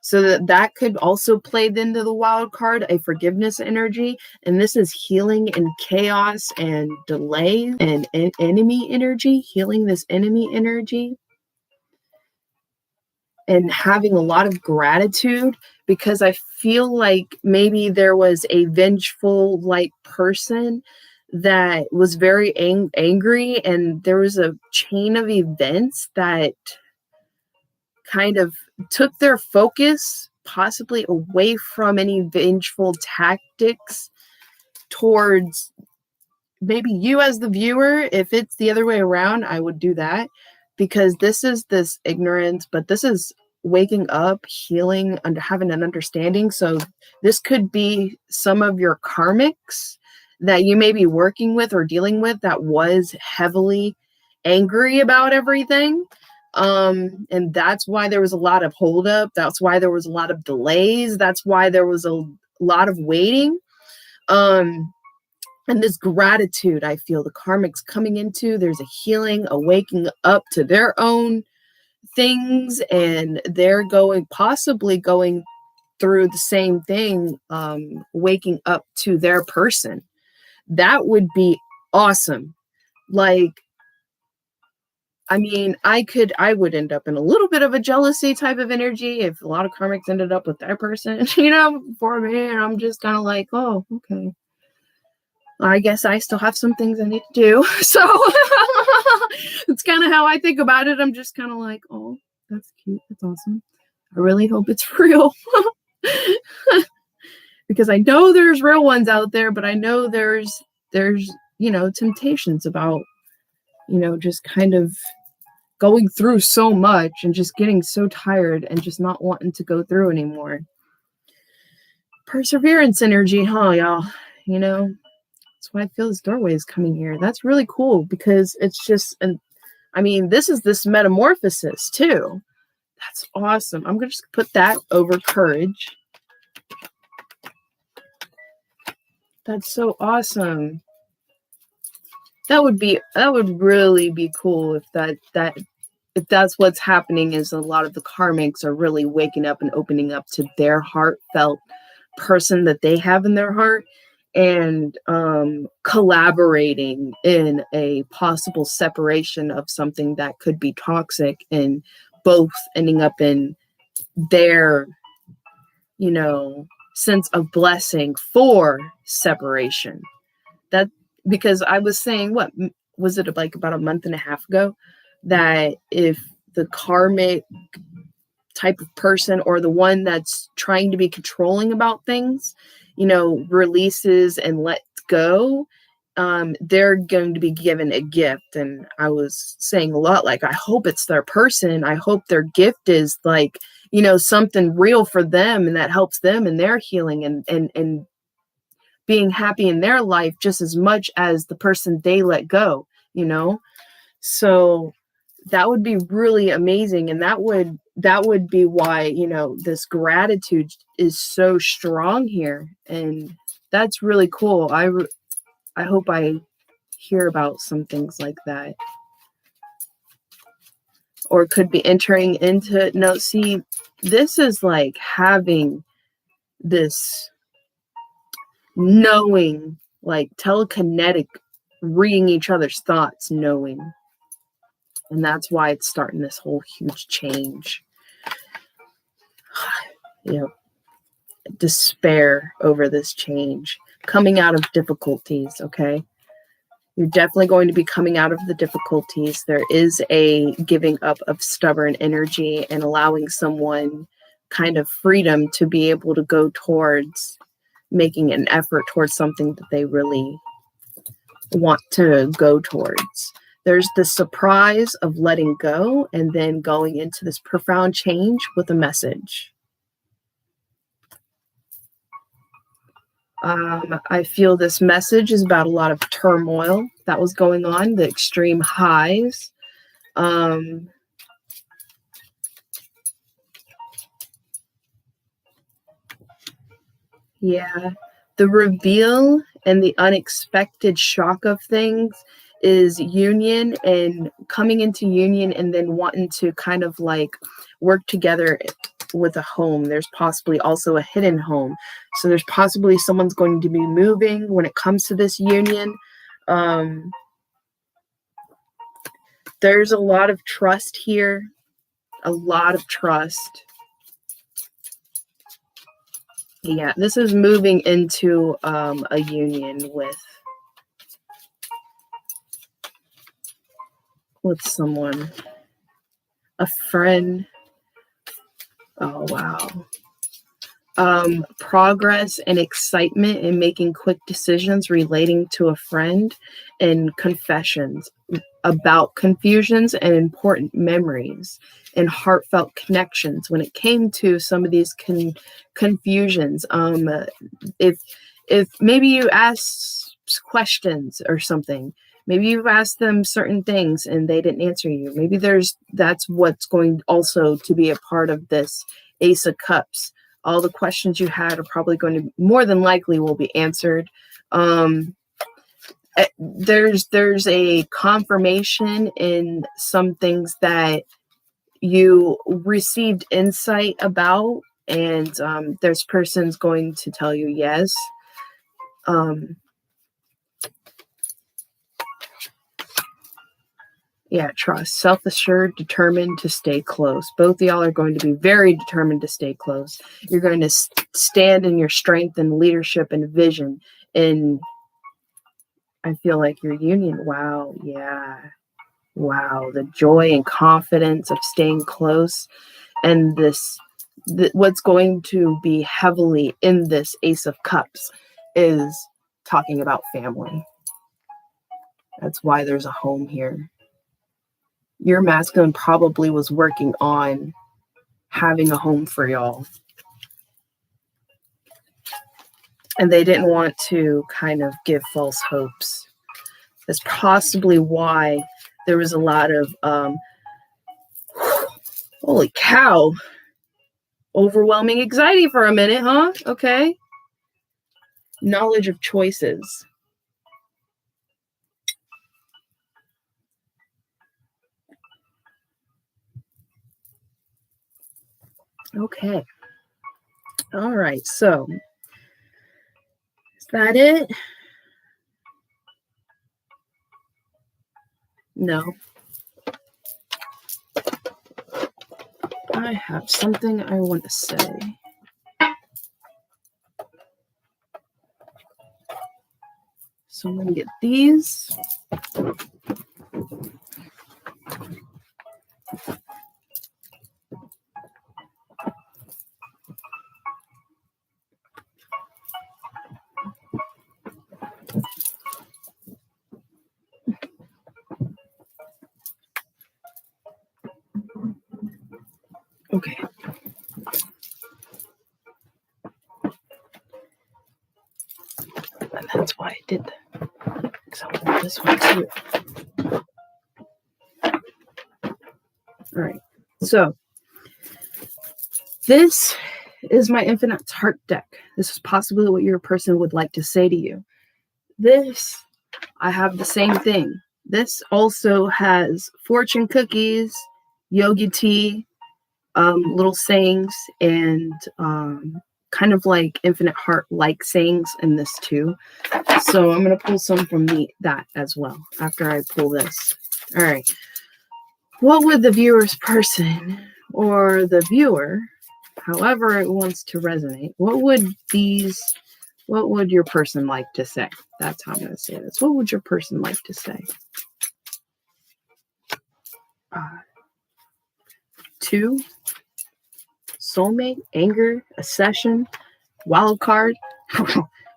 So that could also play into the wild card, a forgiveness energy. And this is healing and chaos and delay and enemy energy, healing this enemy energy. And having a lot of gratitude, because I feel like maybe there was a vengeful like person that was very angry, and there was a chain of events that kind of took their focus possibly away from any vengeful tactics towards maybe you as the viewer. If it's the other way around, I would do that, because this is this ignorance, but this is waking up, healing, under having an understanding. So this could be some of your karmics that you may be working with or dealing with that was heavily angry about everything. And that's why there was a lot of holdup. That's why there was a lot of delays. That's why there was a lot of waiting. And this gratitude, I feel the karmics coming into, there's a healing, a waking up to their own things, and they're possibly going through the same thing, waking up to their person. That would be awesome. Like, I mean, I would end up in a little bit of a jealousy type of energy if a lot of karmics ended up with their person, for me. And I'm just kind of like, oh, okay. I guess I still have some things I need to do. So it's kind of how I think about it. I'm just kind of like, oh, that's cute. That's awesome. I really hope it's real. Because I know there's real ones out there, but I know there's temptations about, just kind of going through so much and just getting so tired and just not wanting to go through anymore. Perseverance energy, huh, y'all? That's why I feel this doorway is coming here. That's really cool, because it's just, this is this metamorphosis too. That's awesome. I'm going to just put that over courage. That's so awesome. That would really be cool if that's what's happening, is a lot of the karmics are really waking up and opening up to their heartfelt person that they have in their heart, and collaborating in a possible separation of something that could be toxic, and both ending up in their, sense of blessing for separation. That, because I was saying, what was it, like about a month and a half ago, that if the karmic type of person, or the one that's trying to be controlling about things, releases and lets go, they're going to be given a gift. And I was saying a lot, like, I hope it's their person. I hope their gift is like, something real for them, and that helps them in their healing and being happy in their life just as much as the person they let go, So that would be really amazing. And that would be why, this gratitude is so strong here. And That's really cool. I hope I hear about some things like that. Or could be entering into, no, see, this is like having this knowing, like telekinetic, reading each other's thoughts, knowing. And that's why it's starting this whole huge change. You know, despair over this change, coming out of difficulties, okay? You're definitely going to be coming out of the difficulties. There is a giving up of stubborn energy and allowing someone kind of freedom to be able to go towards making an effort towards something that they really want to go towards. There's the surprise of letting go and then going into this profound change with a message. I feel this message is about a lot of turmoil that was going on, the extreme highs. Yeah, the reveal and the unexpected shock of things is union and coming into union and then wanting to kind of like work together with a home. There's possibly also a hidden home. So there's possibly someone's going to be moving when it comes to this union. There's a lot of trust here, a lot of trust. Yeah, this is moving into a union with someone, a friend. Oh, wow. Progress and excitement in making quick decisions relating to a friend, and confessions about confusions and important memories and heartfelt connections when it came to some of these confusions. If maybe you asked questions or something, maybe you've asked them certain things and they didn't answer you. Maybe that's what's going also to be a part of this Ace of Cups. All the questions you had are probably going to, more than likely, will be answered. There's a confirmation in some things that you received insight about, and there's persons going to tell you yes. Yeah, trust, self-assured, determined to stay close. Both of y'all are going to be very determined to stay close. You're going to stand in your strength and leadership and vision. And I feel like your union, wow, yeah. Wow, the joy and confidence of staying close. And what's going to be heavily in this Ace of Cups is talking about family. That's why there's a home here. Your masculine probably was working on having a home for y'all. And they didn't want to kind of give false hopes. That's possibly why there was a lot of, holy cow, overwhelming anxiety for a minute, huh? Okay. Knowledge of choices. Okay. All right. So, is that it? No. I have something I want to say. So I'm going to get these. Okay. And that's why I did that. Because I want this one too. All right. So this is my Infinite Tart deck. This is possibly what your person would like to say to you. This, I have the same thing. This also has fortune cookies, yogi tea, little sayings, and kind of like infinite heart like sayings in this too. So I'm going to pull some from that as well after I pull this. All right. What would the viewer's person or the viewer, however it wants to resonate, what would your person like to say? That's how I'm going to say this. What would your person like to say? 2, soulmate, anger, accession, wild card.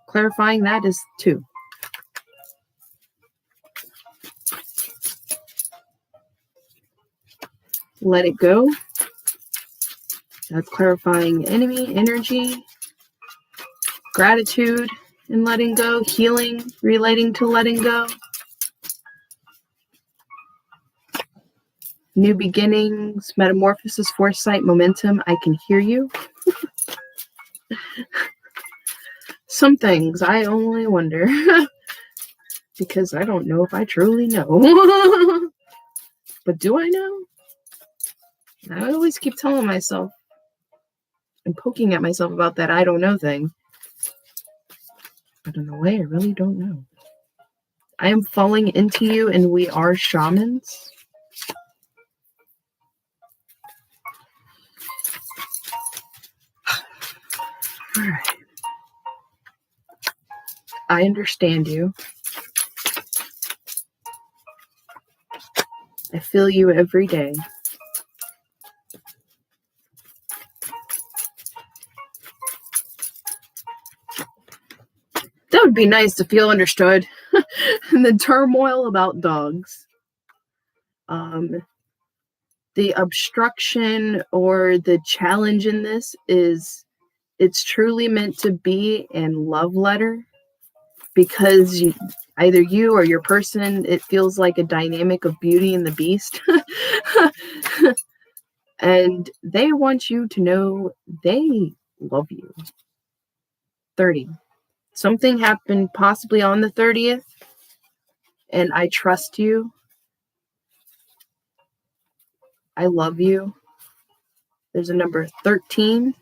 Clarifying that is 2. Let it go. That's clarifying enemy, energy, gratitude and letting go, healing, relating to letting go. New beginnings, metamorphosis, foresight, momentum. I can hear you. Some things I only wonder because I don't know if I truly know. But do I know? I always keep telling myself and poking at myself about that I don't know thing. But in a way, I really don't know. I am falling into you and we are shamans. All right. I understand you. I feel you every day. That would be nice to feel understood. And the turmoil about dogs. The obstruction or the challenge in this is it's truly meant to be in love letter because either you or your person, it feels like a dynamic of Beauty and the Beast. And they want you to know they love you. 30. Something happened possibly on the 30th, and I trust you. I love you. There's a number 13,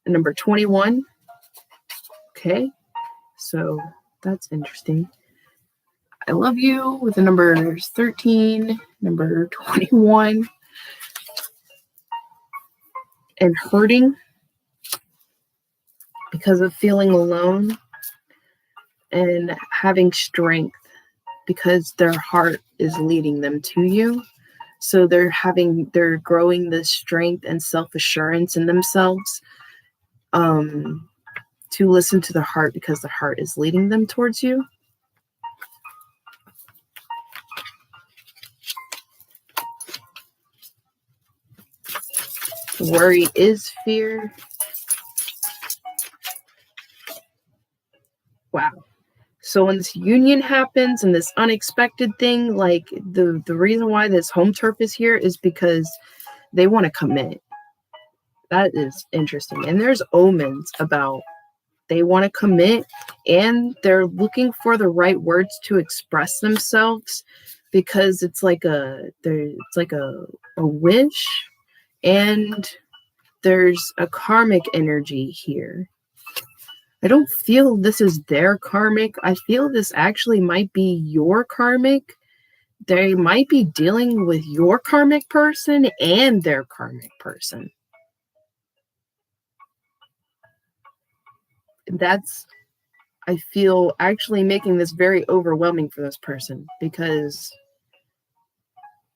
a number 21. Okay, so that's interesting. I love you with the numbers 13, number 21, and hurting because of feeling alone and having strength because their heart is leading them to you. So they're growing this strength and self-assurance in themselves to listen to the heart because the heart is leading them towards you. Worry is fear. Wow. So when this union happens and this unexpected thing, like the reason why this home turf is here is because they want to commit. That is interesting. And there's omens about they want to commit and they're looking for the right words to express themselves because it's like a wish and there's a karmic energy here. I don't feel this is their karmic. I feel this actually might be your karmic. They might be dealing with your karmic person and their karmic person. That's, I feel, actually making this very overwhelming for this person because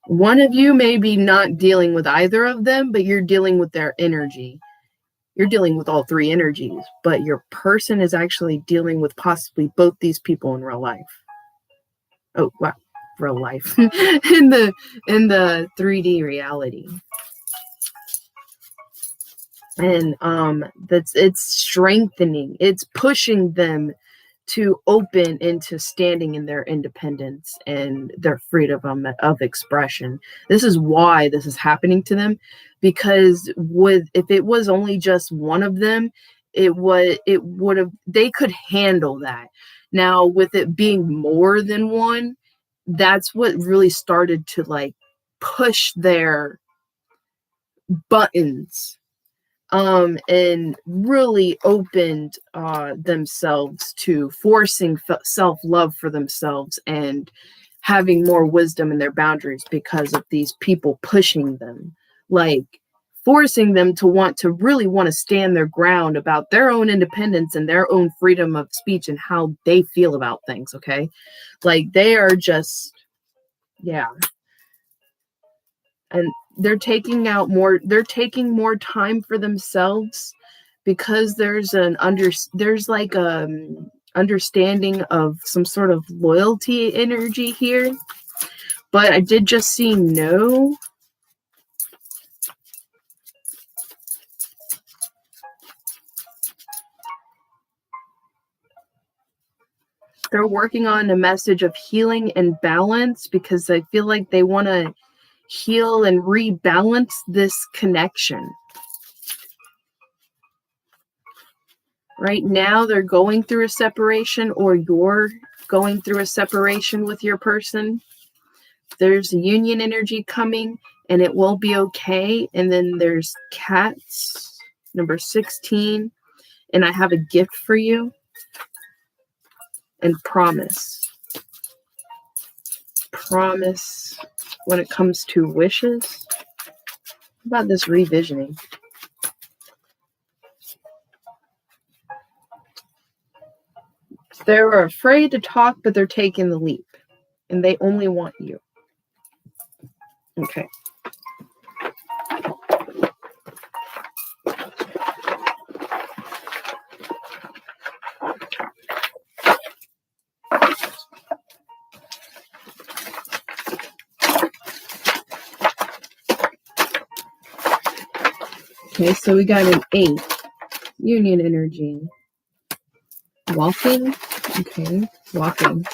one of you may be not dealing with either of them, but you're dealing with their energy. You're dealing with all 3 energies, but your person is actually dealing with possibly both these people in real life. Oh, wow. Real life. in the 3D reality. And it's strengthening. It's pushing them to open into standing in their independence and their freedom of expression. This is why this is happening to them, because if it was only just one of them, it would have, they could handle that. Now, with it being more than one, that's what really started to like push their buttons, and really opened themselves to forcing self-love for themselves and having more wisdom in their boundaries because of these people pushing them, like forcing them to really want to stand their ground about their own independence and their own freedom of speech and how they feel about things. Okay, like they are just, yeah. And they're taking more time for themselves because there's like understanding of some sort of loyalty energy here. But I did just see no. They're working on a message of healing and balance because I feel like they want to heal and rebalance this connection. Right now, they're going through a separation, or you're going through a separation with your person. There's a union energy coming, and it will be okay. And then there's cats, number 16, and I have a gift for you, and promise. Promise when it comes to wishes. How about this revisioning? They're afraid to talk, but they're taking the leap, and they only want you. Okay. Okay, so we got an 8. Union energy. Walking. Okay, walking.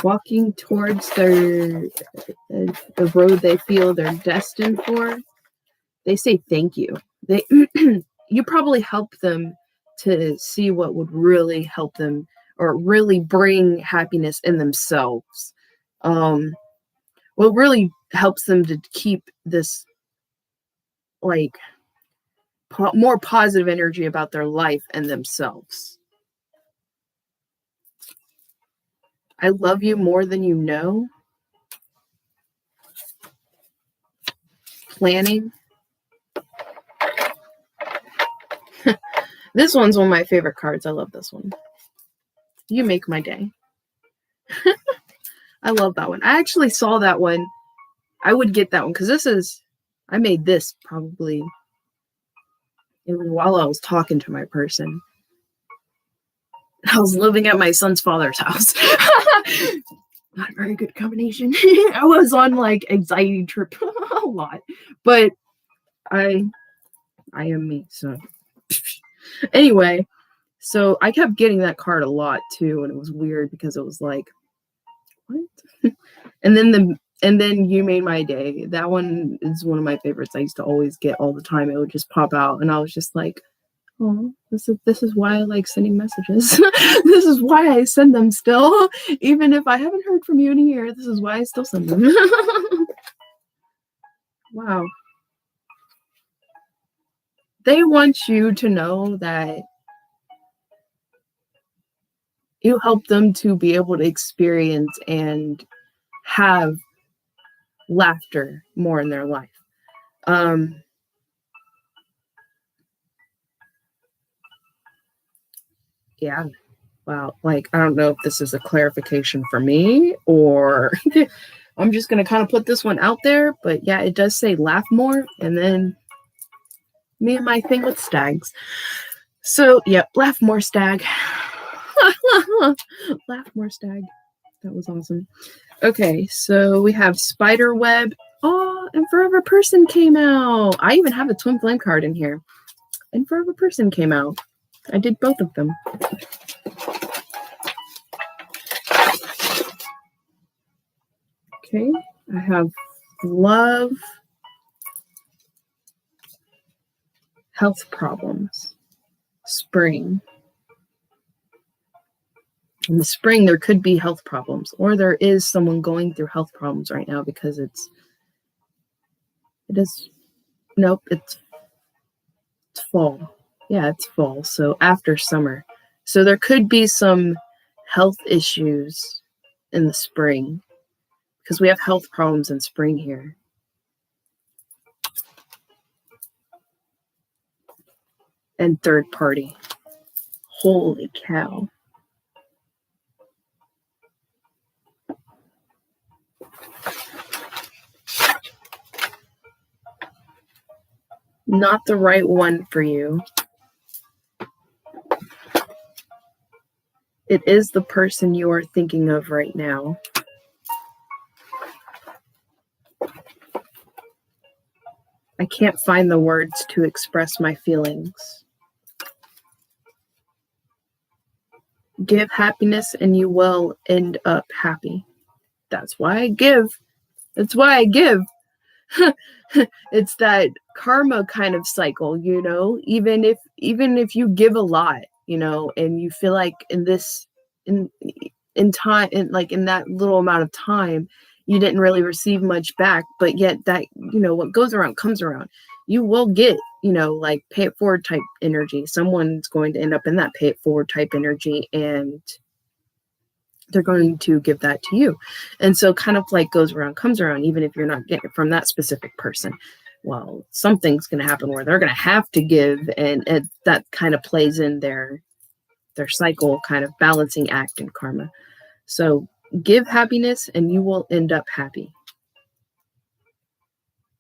Walking towards the road they feel they're destined for. They say thank you. You probably help them to see what would really help them or really bring happiness in themselves. What really helps them to keep this like more positive energy about their life and themselves. I love you more than you know. Planning. This one's one of my favorite cards. I love this one. You make my day. I love that one. I actually saw that one. I would get that one because I made this probably while I was talking to my person. I was living at my son's father's house. Not a very good combination. I was on like anxiety trip a lot, but I am me. So anyway, so I kept getting that card a lot too, and it was weird because it was like, what? and then you made my day. That one is one of my favorites. I used to always get all the time. It would just pop out, and I was just like, oh, this is why I like sending messages. This is why I send them still. Even if I haven't heard from you in a year, this is why I still send them. Wow. They want you to know that you help them to be able to experience and have laughter more in their life. Yeah. Wow. Like, I don't know if this is a clarification for me or I'm just going to kind of put this one out there. But yeah, it does say laugh more. And then me and my thing with stags. So, yep, laugh more, stag. Laugh more, stag. That was awesome. Okay, so we have spider web. Oh, and Forever Person came out. I even have a twin flame card in here. And Forever Person came out. I did both of them. Okay, I have love, health problems. Spring. In the spring, there could be health problems, or there is someone going through health problems right now because it's fall. Yeah, it's fall. So after summer. So there could be some health issues in the spring because we have health problems in spring here. And third party. Holy cow. Not the right one for you. It is the person you are thinking of right now. I can't find the words to express my feelings. Give happiness and you will end up happy. That's why I give. That's why I give. It's that karma kind of cycle, you know, even if you give a lot, you know, and you feel like in time, in that little amount of time, you didn't really receive much back, but yet that, you know, what goes around comes around. You will get, you know, like pay it forward type energy. Someone's going to end up in that pay it forward type energy, and they're going to give that to you. And so kind of like goes around, comes around, even if you're not getting it from that specific person. Well, something's going to happen where they're going to have to give, and that kind of plays in their cycle, kind of balancing act in karma. So give happiness and you will end up happy.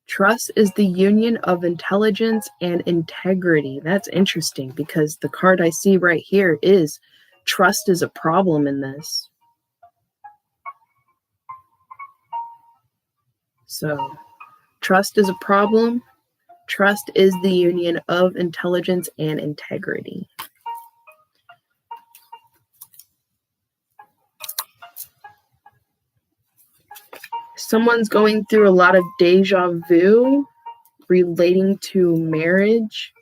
Trust is the union of intelligence and integrity. That's interesting because the card I see right here is trust is a problem in this. So trust is a problem. Trust is the union of intelligence and integrity. Someone's going through a lot of deja vu relating to marriage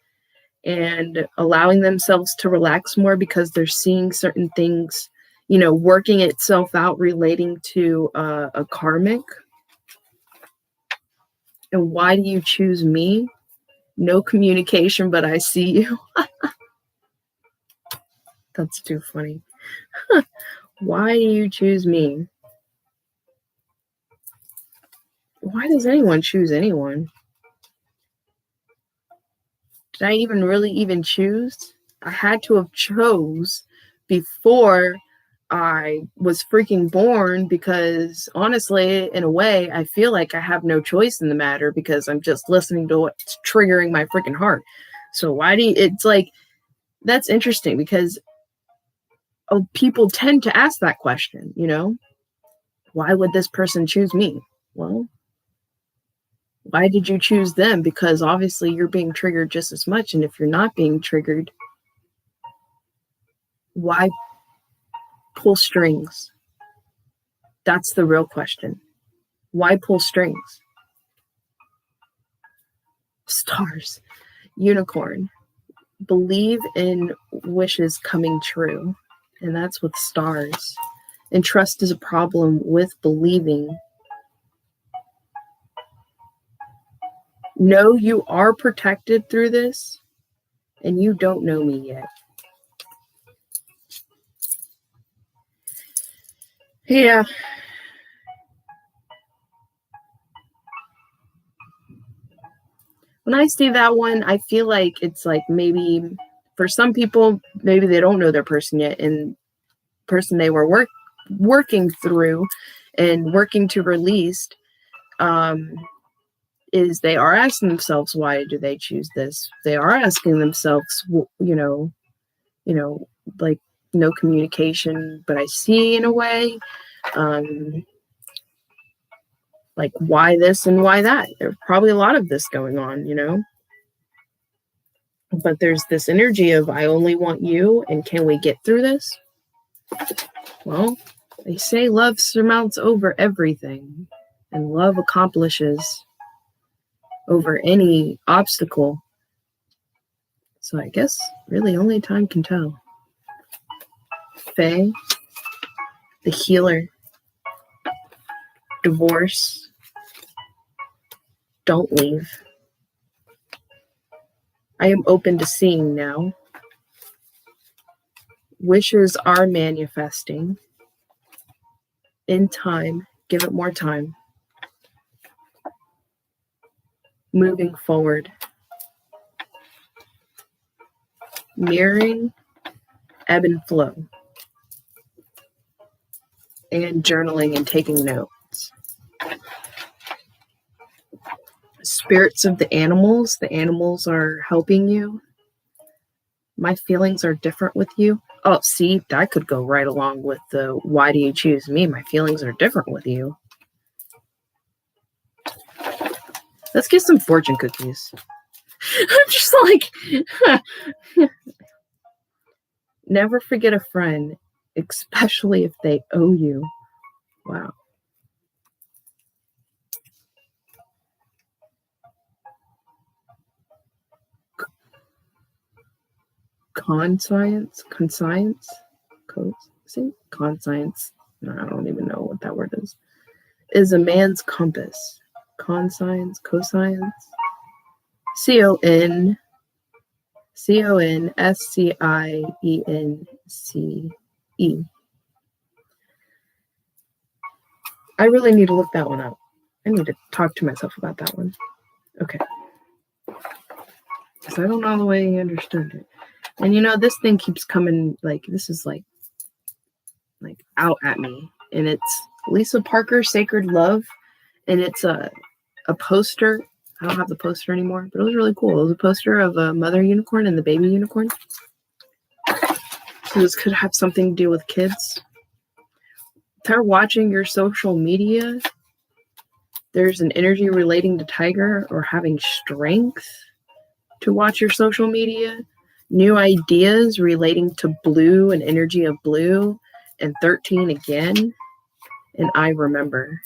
and allowing themselves to relax more because they're seeing certain things, you know, working itself out relating to a karmic. And why do you choose me? No communication, but I see you. That's too funny. Why do you choose me? Why does anyone choose anyone? Did I even choose? I had to have chose before I was freaking born, because honestly, in a way, I feel like I have no choice in the matter because I'm just listening to what's triggering my freaking heart. So it's like, that's interesting because people tend to ask that question, you know? Why would this person choose me? Well, why did you choose them? Because obviously you're being triggered just as much. And if you're not being triggered, why pull strings? That's the real question. Why pull strings? Stars. Unicorn. Believe in wishes coming true. And that's with stars. And trust is a problem with believing. Know you are protected through this, and you don't know me yet. Yeah. When I see that one, I feel like it's like maybe for some people, maybe they don't know their person yet, and person they were working through and working to release is they are asking themselves, why do they choose this? They are asking themselves, you know, like no communication, but I see in a way, like why this and why that? There's probably a lot of this going on, you know, but there's this energy of, I only want you, and can we get through this? Well, they say love surmounts over everything, and love accomplishes over any obstacle. So I guess really only time can tell. Faye, the healer, divorce, don't leave. I am open to seeing now. Wishes are manifesting. In time, give it more time. Moving forward. Mirroring, ebb and flow. And journaling and taking notes. Spirits of the animals are helping you. My feelings are different with you. Oh, see, that could go right along with the why do you choose me? My feelings are different with you. Let's get some fortune cookies. I'm just like, never forget a friend, especially if they owe you. Wow. Conscience. No, I don't even know what that word is a man's compass. Conscience, coscience. CONSCIENCE. I really need to look that one up. I need to talk to myself about that one. Okay. Because I don't know the way I understood it. And this thing keeps coming, like, this is like out at me. And it's Lisa Parker, Sacred Love. And it's a poster. I don't have the poster anymore, but it was really cool. It was a poster of a mother unicorn and the baby unicorn. So this could have something to do with kids. They're watching your social media. There's an energy relating to tiger or having strength to watch your social media. New ideas relating to blue and energy of blue and 13 again. And I remember.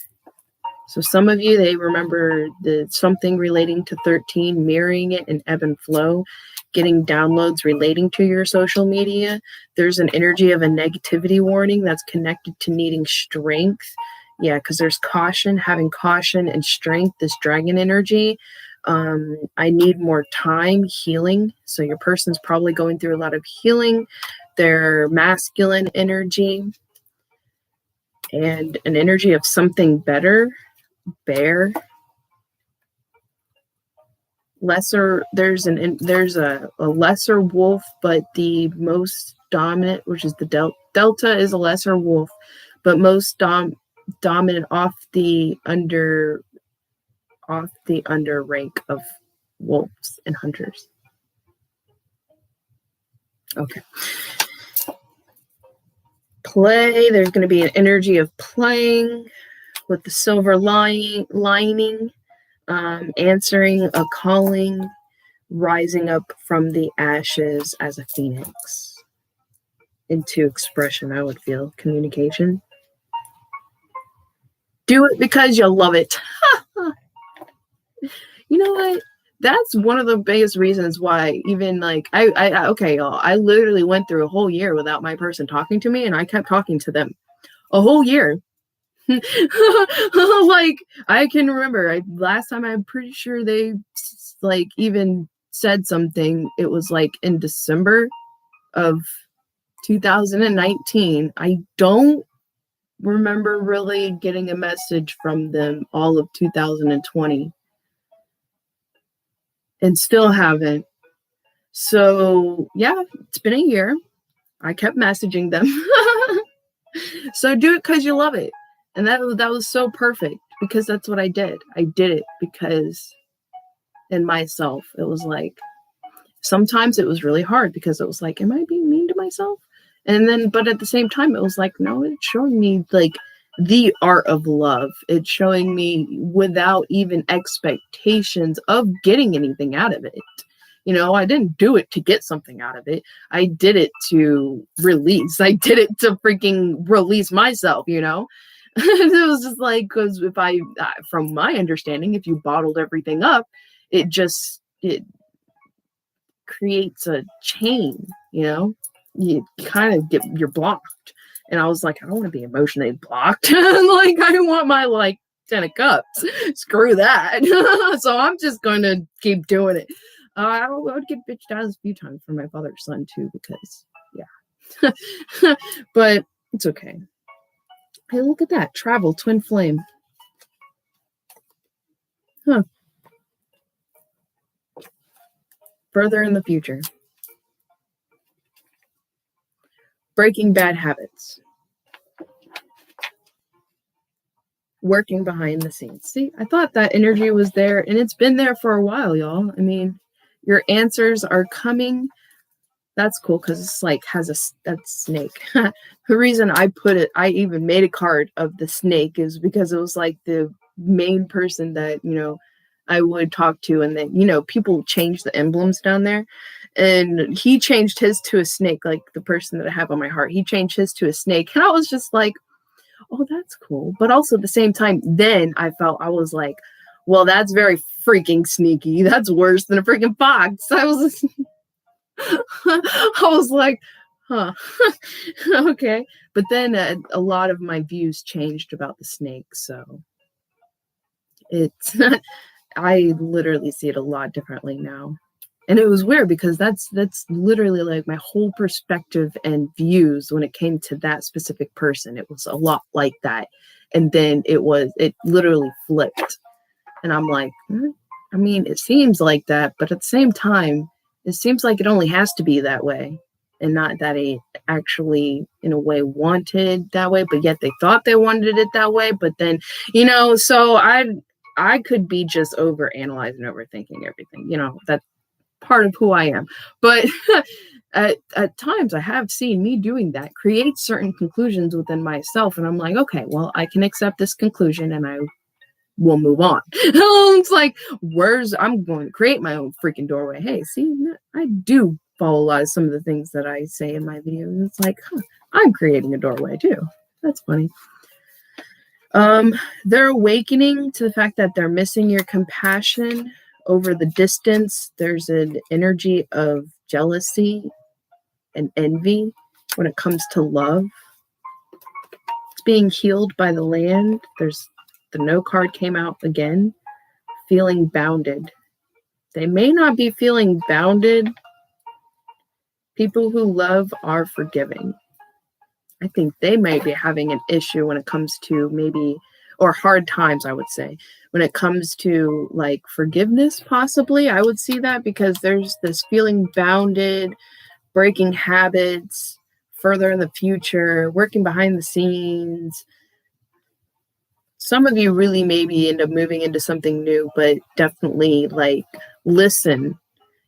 So some of you, they remember something relating to 13, mirroring it in ebb and flow, getting downloads relating to your social media. There's an energy of a negativity warning that's connected to needing strength. Yeah, because there's caution, having caution and strength, this dragon energy. I need more time healing. So your person's probably going through a lot of healing. Their masculine energy and an energy of something better. Bear. Lesser, there's a lesser wolf, but the most dominant, which is the delta, is a lesser wolf, but most dominant off the under rank of wolves and hunters. Okay. Play. There's going to be an energy of playing with the silver lining. Answering a calling, rising up from the ashes as a phoenix into expression. I would feel communication. Do it because you love it. You know what? That's one of the biggest reasons why even like okay, y'all, I literally went through a whole year without my person talking to me, and I kept talking to them a whole year. Like I can remember last time, I'm pretty sure they like even said something. It was like in December of 2019. I don't remember really getting a message from them all of 2020 and still haven't. So yeah, it's been a year. I kept messaging them. So do it because you love it. And that was so perfect, because that's what I did. I did it because in myself, it was like, sometimes it was really hard because it was like, am I being mean to myself? And then, but at the same time, it was like, no, it's showing me like the art of love. It's showing me without even expectations of getting anything out of it. I didn't do it to get something out of it. I did it to release. I did it to freaking release myself, It was just like, because if from my understanding, if you bottled everything up, it creates a chain, you kind of you're blocked. And I was like, I don't want to be emotionally blocked. Like, I want my, like, 10 of cups. Screw that. So I'm just going to keep doing it. I would get bitched out a few times from my father's son, too, because, yeah. But it's okay. Hey, look at that. Travel, twin flame. Huh. Further in the future. Breaking bad habits. Working behind the scenes. See, I thought that energy was there, and it's been there for a while, y'all. I mean, your answers are coming. That's cool, because it's like that snake. The reason I even made a card of the snake is because it was like the main person that, I would talk to, and then, people change the emblems down there, and he changed his to a snake, like the person that I have on my heart. He changed his to a snake, and I was just like, oh, that's cool. But also at the same time, then I was like, well, that's very freaking sneaky. That's worse than a freaking fox. I was like, huh. Okay. But then a lot of my views changed about the snake. So it's, I literally see it a lot differently now. And it was weird because that's literally like my whole perspective and views when it came to that specific person. It was a lot like that. And then it literally flipped. And I'm like, I mean, it seems like that, but at the same time, it seems like it only has to be that way, and not that it actually, in a way, wanted that way, but yet they thought they wanted it that way. But then, so I could be just overanalyzing, overthinking everything. That's part of who I am. But at times I have seen me doing that, create certain conclusions within myself. And I'm like, okay, well, I can accept this conclusion and I will move on. It's like, I'm going to create my own freaking doorway. Hey, see, I do follow a lot of some of the things that I say in my videos. It's like, I'm creating a doorway too. That's funny. They're awakening to the fact that they're missing your compassion over the distance. There's an energy of jealousy and envy when it comes to love. It's being healed by the land. There's the no card came out again. Feeling bounded. They may not be feeling bounded. People who love are forgiving. I think they may be having an issue when it comes to or hard times, I would say, when it comes to like forgiveness, possibly. I would see that because there's this feeling bounded, breaking habits, further in the future, working behind the scenes. Some of you really maybe end up moving into something new, but definitely like listen.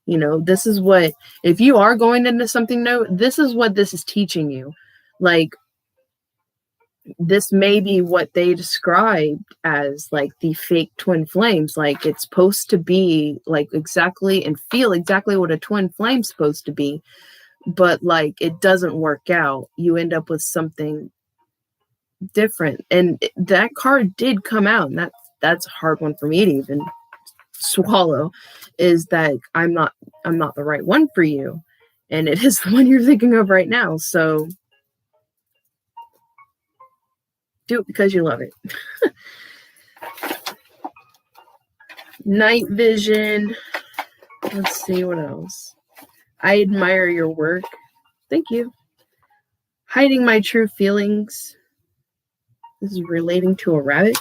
This is what, if you are going into something new, this is what this is teaching you. Like, this may be what they described as like the fake twin flames. Like, it's supposed to be like exactly and feel exactly what a twin flame's supposed to be, but like it doesn't work out. You end up with something different. And that card did come out, and that's a hard one for me to even swallow, is that I'm not the right one for you, and it is the one you're thinking of right now. So do it because you love it. Night vision. Let's see what else. I admire your work. Thank you. Hiding my true feelings. This is relating to a rabbit.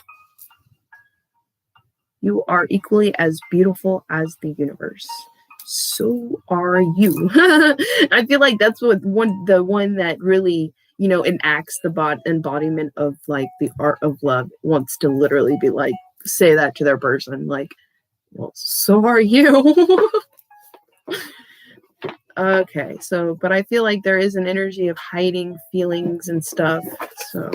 You are equally as beautiful as the universe. So are you. I feel like that's the one that really, enacts the embodiment of like the art of love, wants to literally be like, say that to their person. Like, well, so are you. Okay, so, but I feel like there is an energy of hiding feelings and stuff. So,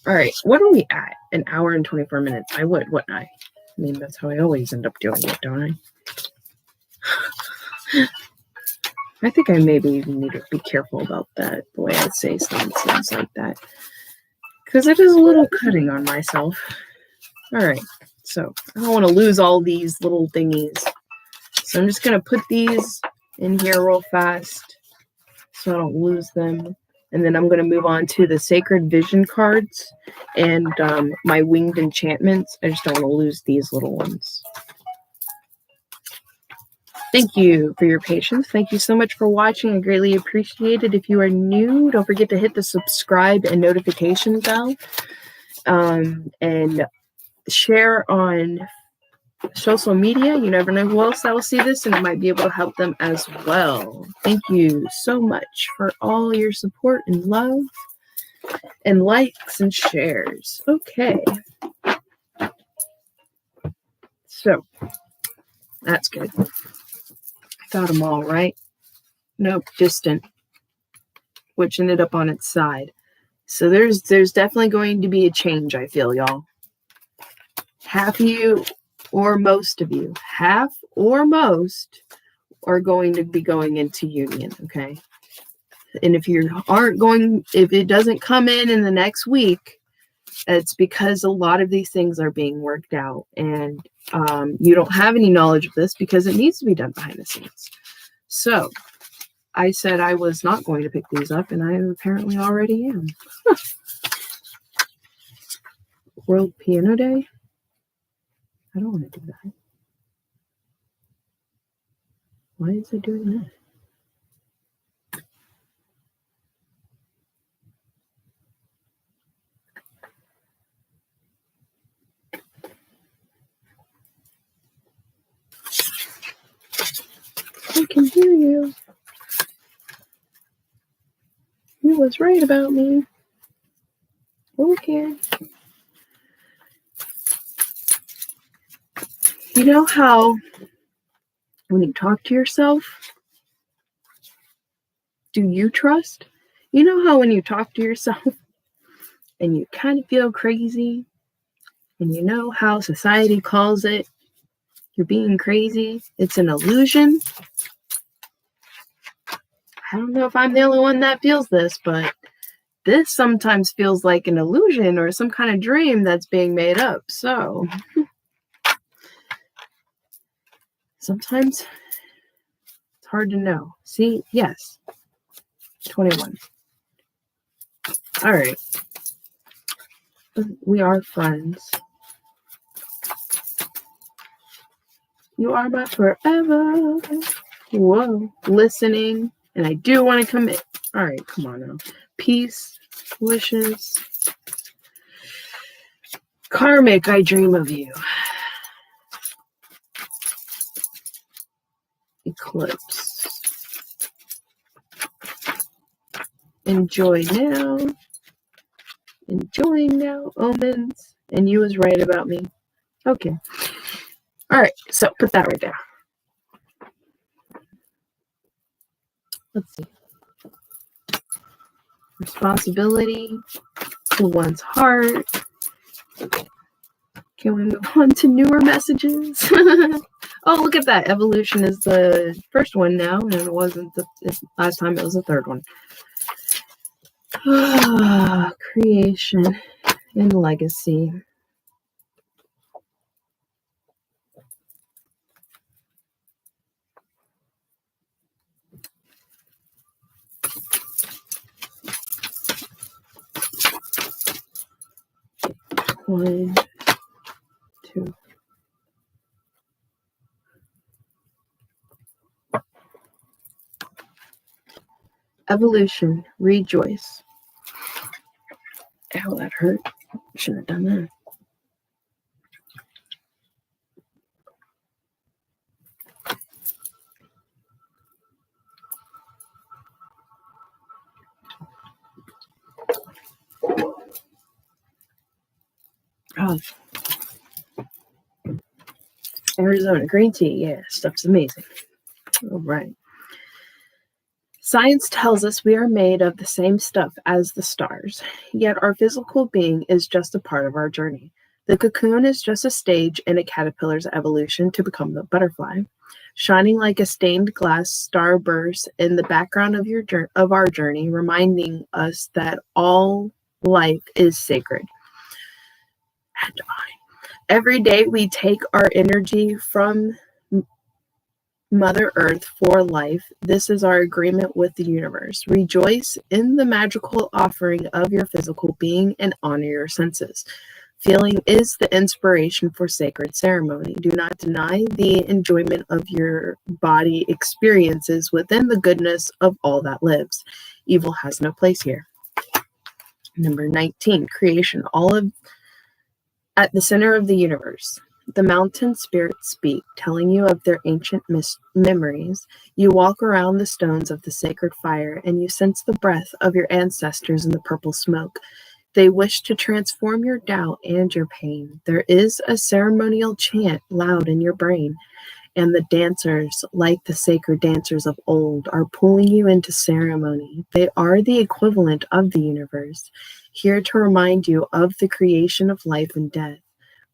all right, what are we at? An hour and 24 minutes. I wouldn't I? I mean, that's how I always end up doing it, don't I? I think I maybe need to be careful about that, the way I say things like that. Because it is a little cutting on myself. All right, So I don't want to lose all these little thingies. So I'm just going to put these in here real fast so I don't lose them. And then I'm going to move on to the Sacred Vision cards and my Winged Enchantments. I just don't want to lose these little ones. Thank you for your patience. Thank you so much for watching. I greatly appreciate it. If you are new, don't forget to hit the subscribe and notification bell. And share on social media. You never know who else that will see this, and it might be able to help them as well. Thank you so much for all your support and love and likes and shares. Okay. So that's good. Got them all right. Nope, distant, which ended up on its side. So there's definitely going to be a change, I feel, y'all. Half of you or most of you, half or most, are going to be going into union, okay? And if you aren't going, if it doesn't come in the next week, it's because a lot of these things are being worked out, and you don't have any knowledge of this because it needs to be done behind the scenes. So I said I was not going to pick these up, and I apparently already am. World Piano Day? I don't want to do that. Why is it doing that? I can hear you. You was right about me. Okay. You know how when you talk to yourself, do you trust? You know how when you talk to yourself and you kind of feel crazy, and you know how society calls it, you're being crazy, it's an illusion. I don't know if I'm the only one that feels this, but this sometimes feels like an illusion or some kind of dream that's being made up. So sometimes it's hard to know. See, yes, 21. All right. We are friends. You are my forever. Whoa. Listening. And I do want to commit. All right, come on now. Peace, wishes. Karmic, I dream of you. Eclipse. Enjoy now. Enjoying now. Omens. And you was right about me. Okay. All right, so put that right there. Let's see. Responsibility to one's heart. Can we move on to newer messages? Oh, look at that. Evolution is the first one now, and it wasn't the last time, it was the third one. Creation and legacy. One, two. Evolution, rejoice. Ow, that hurt. Shouldn't have done that. Oh. Arizona green tea, yeah, stuff's amazing. All right. Science tells us we are made of the same stuff as the stars, yet our physical being is just a part of our journey. The cocoon is just a stage in a caterpillar's evolution to become the butterfly. Shining like a stained glass star bursts in the background of our journey, reminding us that all life is sacred and divine. Every day we take our energy from Mother Earth for life. This is our agreement with the universe. Rejoice in the magical offering of your physical being and honor your senses. Feeling is the inspiration for sacred ceremony. Do not deny the enjoyment of your body experiences within the goodness of all that lives. Evil has no place here. Number 19, creation. All of at the center of the universe. The mountain spirits speak, telling you of their ancient memories. You walk around the stones of the sacred fire, and you sense the breath of your ancestors in the purple smoke. They wish to transform your doubt and your pain. There is a ceremonial chant loud in your brain, and the dancers, like the sacred dancers of old, are pulling you into ceremony. They are the equivalent of the universe, here to remind you of the creation of life and death.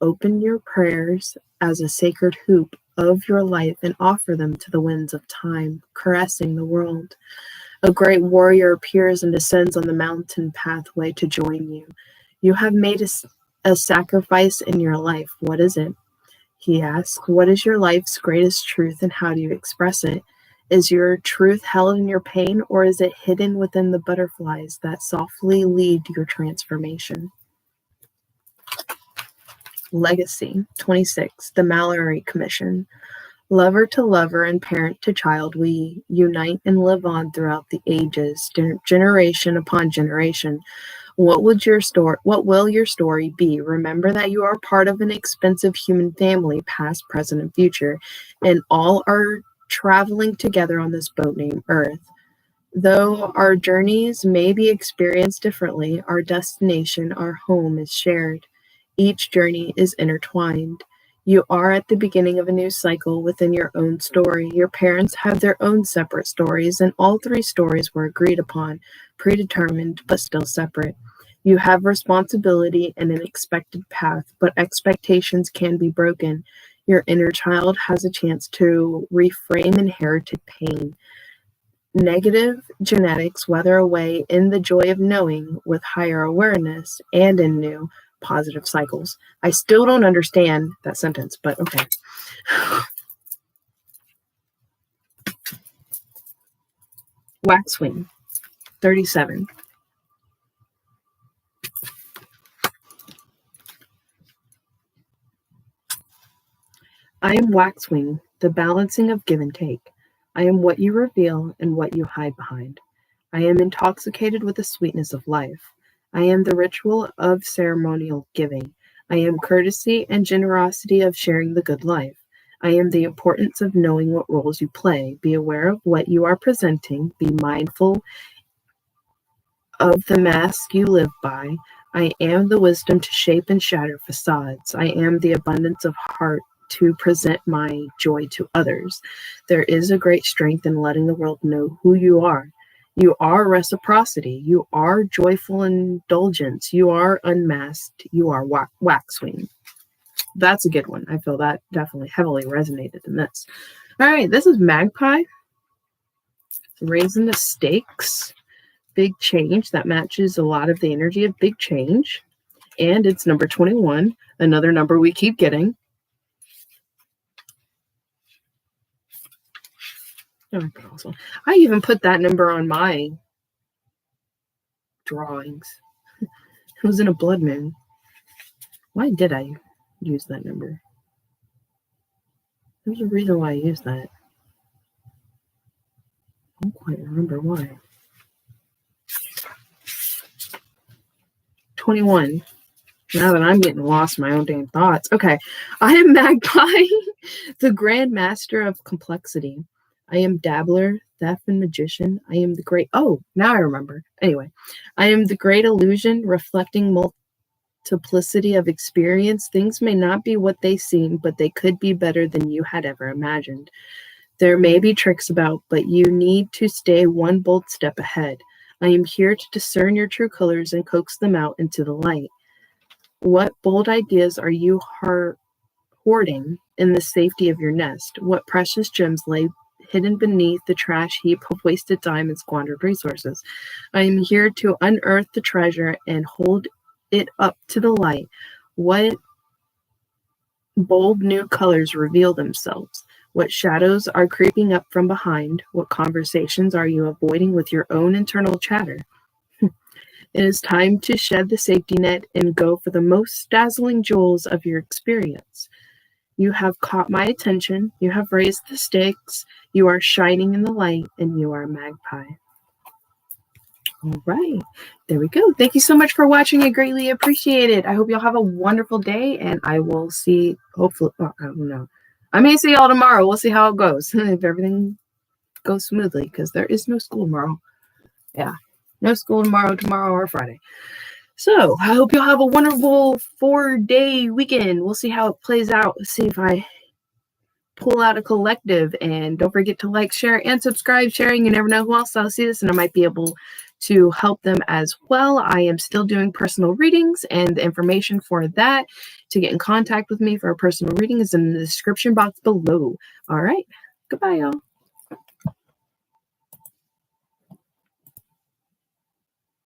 Open your prayers as a sacred hoop of your life and offer them to the winds of time, caressing the world. A great warrior appears and descends on the mountain pathway to join you. You have made a sacrifice in your life. What is it? He asks. What is your life's greatest truth and how do you express it? Is your truth held in your pain, or is it hidden within the butterflies that softly lead your transformation? Legacy. 26. The Mallory Commission. Lover to lover and parent to child, we unite and live on throughout the ages, generation upon generation. What will your story be? Remember that you are part of an expensive human family, past, present, and future, and all are traveling together on this boat named Earth. Though our journeys may be experienced differently, our destination, our home, is shared. Each journey is intertwined. You are at the beginning of a new cycle within your own story. Your parents have their own separate stories, and all three stories were agreed upon, predetermined, but still separate. You have responsibility and an expected path, but expectations can be broken. Your inner child has a chance to reframe inherited pain. Negative genetics weather away in the joy of knowing with higher awareness and in new positive cycles. I still don't understand that sentence, but okay. Waxwing, 37. I am waxwing, the balancing of give and take. I am what you reveal and what you hide behind. I am intoxicated with the sweetness of life. I am the ritual of ceremonial giving. I am courtesy and generosity of sharing the good life. I am the importance of knowing what roles you play. Be aware of what you are presenting. Be mindful of the mask you live by. I am the wisdom to shape and shatter facades. I am the abundance of heart to present my joy to others. There is a great strength in letting the world know who you are. You are reciprocity. You are joyful indulgence. You are unmasked. You are waxwing. That's a good one. I feel that definitely heavily resonated in this. All right, this is Magpie. Raising the stakes. Big change. That matches a lot of the energy of big change. And it's number 21, another number we keep getting. Oh, awesome. I even put that number on my drawings. It was in a blood moon. Why did I use that number? There's a reason why I used that. I don't quite remember why. 21. Now that I'm getting lost in my own damn thoughts. Okay. I am Magpie, the Grand Master of Complexity. I am Dabbler, Theft, and Magician. I am the great... Oh, now I remember. Anyway. I am the great illusion, reflecting multiplicity of experience. Things may not be what they seem, but they could be better than you had ever imagined. There may be tricks about, but you need to stay one bold step ahead. I am here to discern your true colors and coax them out into the light. What bold ideas are you hoarding in the safety of your nest? What precious gems lay hidden beneath the trash heap of wasted time and squandered resources? I am here to unearth the treasure and hold it up to the light. What Bold new colors reveal themselves. What shadows are creeping up from behind? What conversations are you avoiding with your own internal chatter? It is time to shed the safety net and go for the most dazzling jewels of your experience. You have caught my attention. You have raised the stakes. You are shining in the light, and you are a magpie. All right. There we go. Thank you so much for watching. I greatly appreciate it. I hope you'll have a wonderful day, and I will see, hopefully, I don't know. I may see y'all tomorrow. We'll see how it goes. If everything goes smoothly, because there is no school tomorrow. Yeah. No school tomorrow or Friday. So I hope you'll have a wonderful 4-day weekend. We'll see how it plays out. Let's see if I pull out a collective, and don't forget to like, share, and subscribe. Sharing, you never know who else I'll see this, and I might be able to help them as well. I am still doing personal readings, and the information for that to get in contact with me for a personal reading is in the description box below. All right. Goodbye, y'all.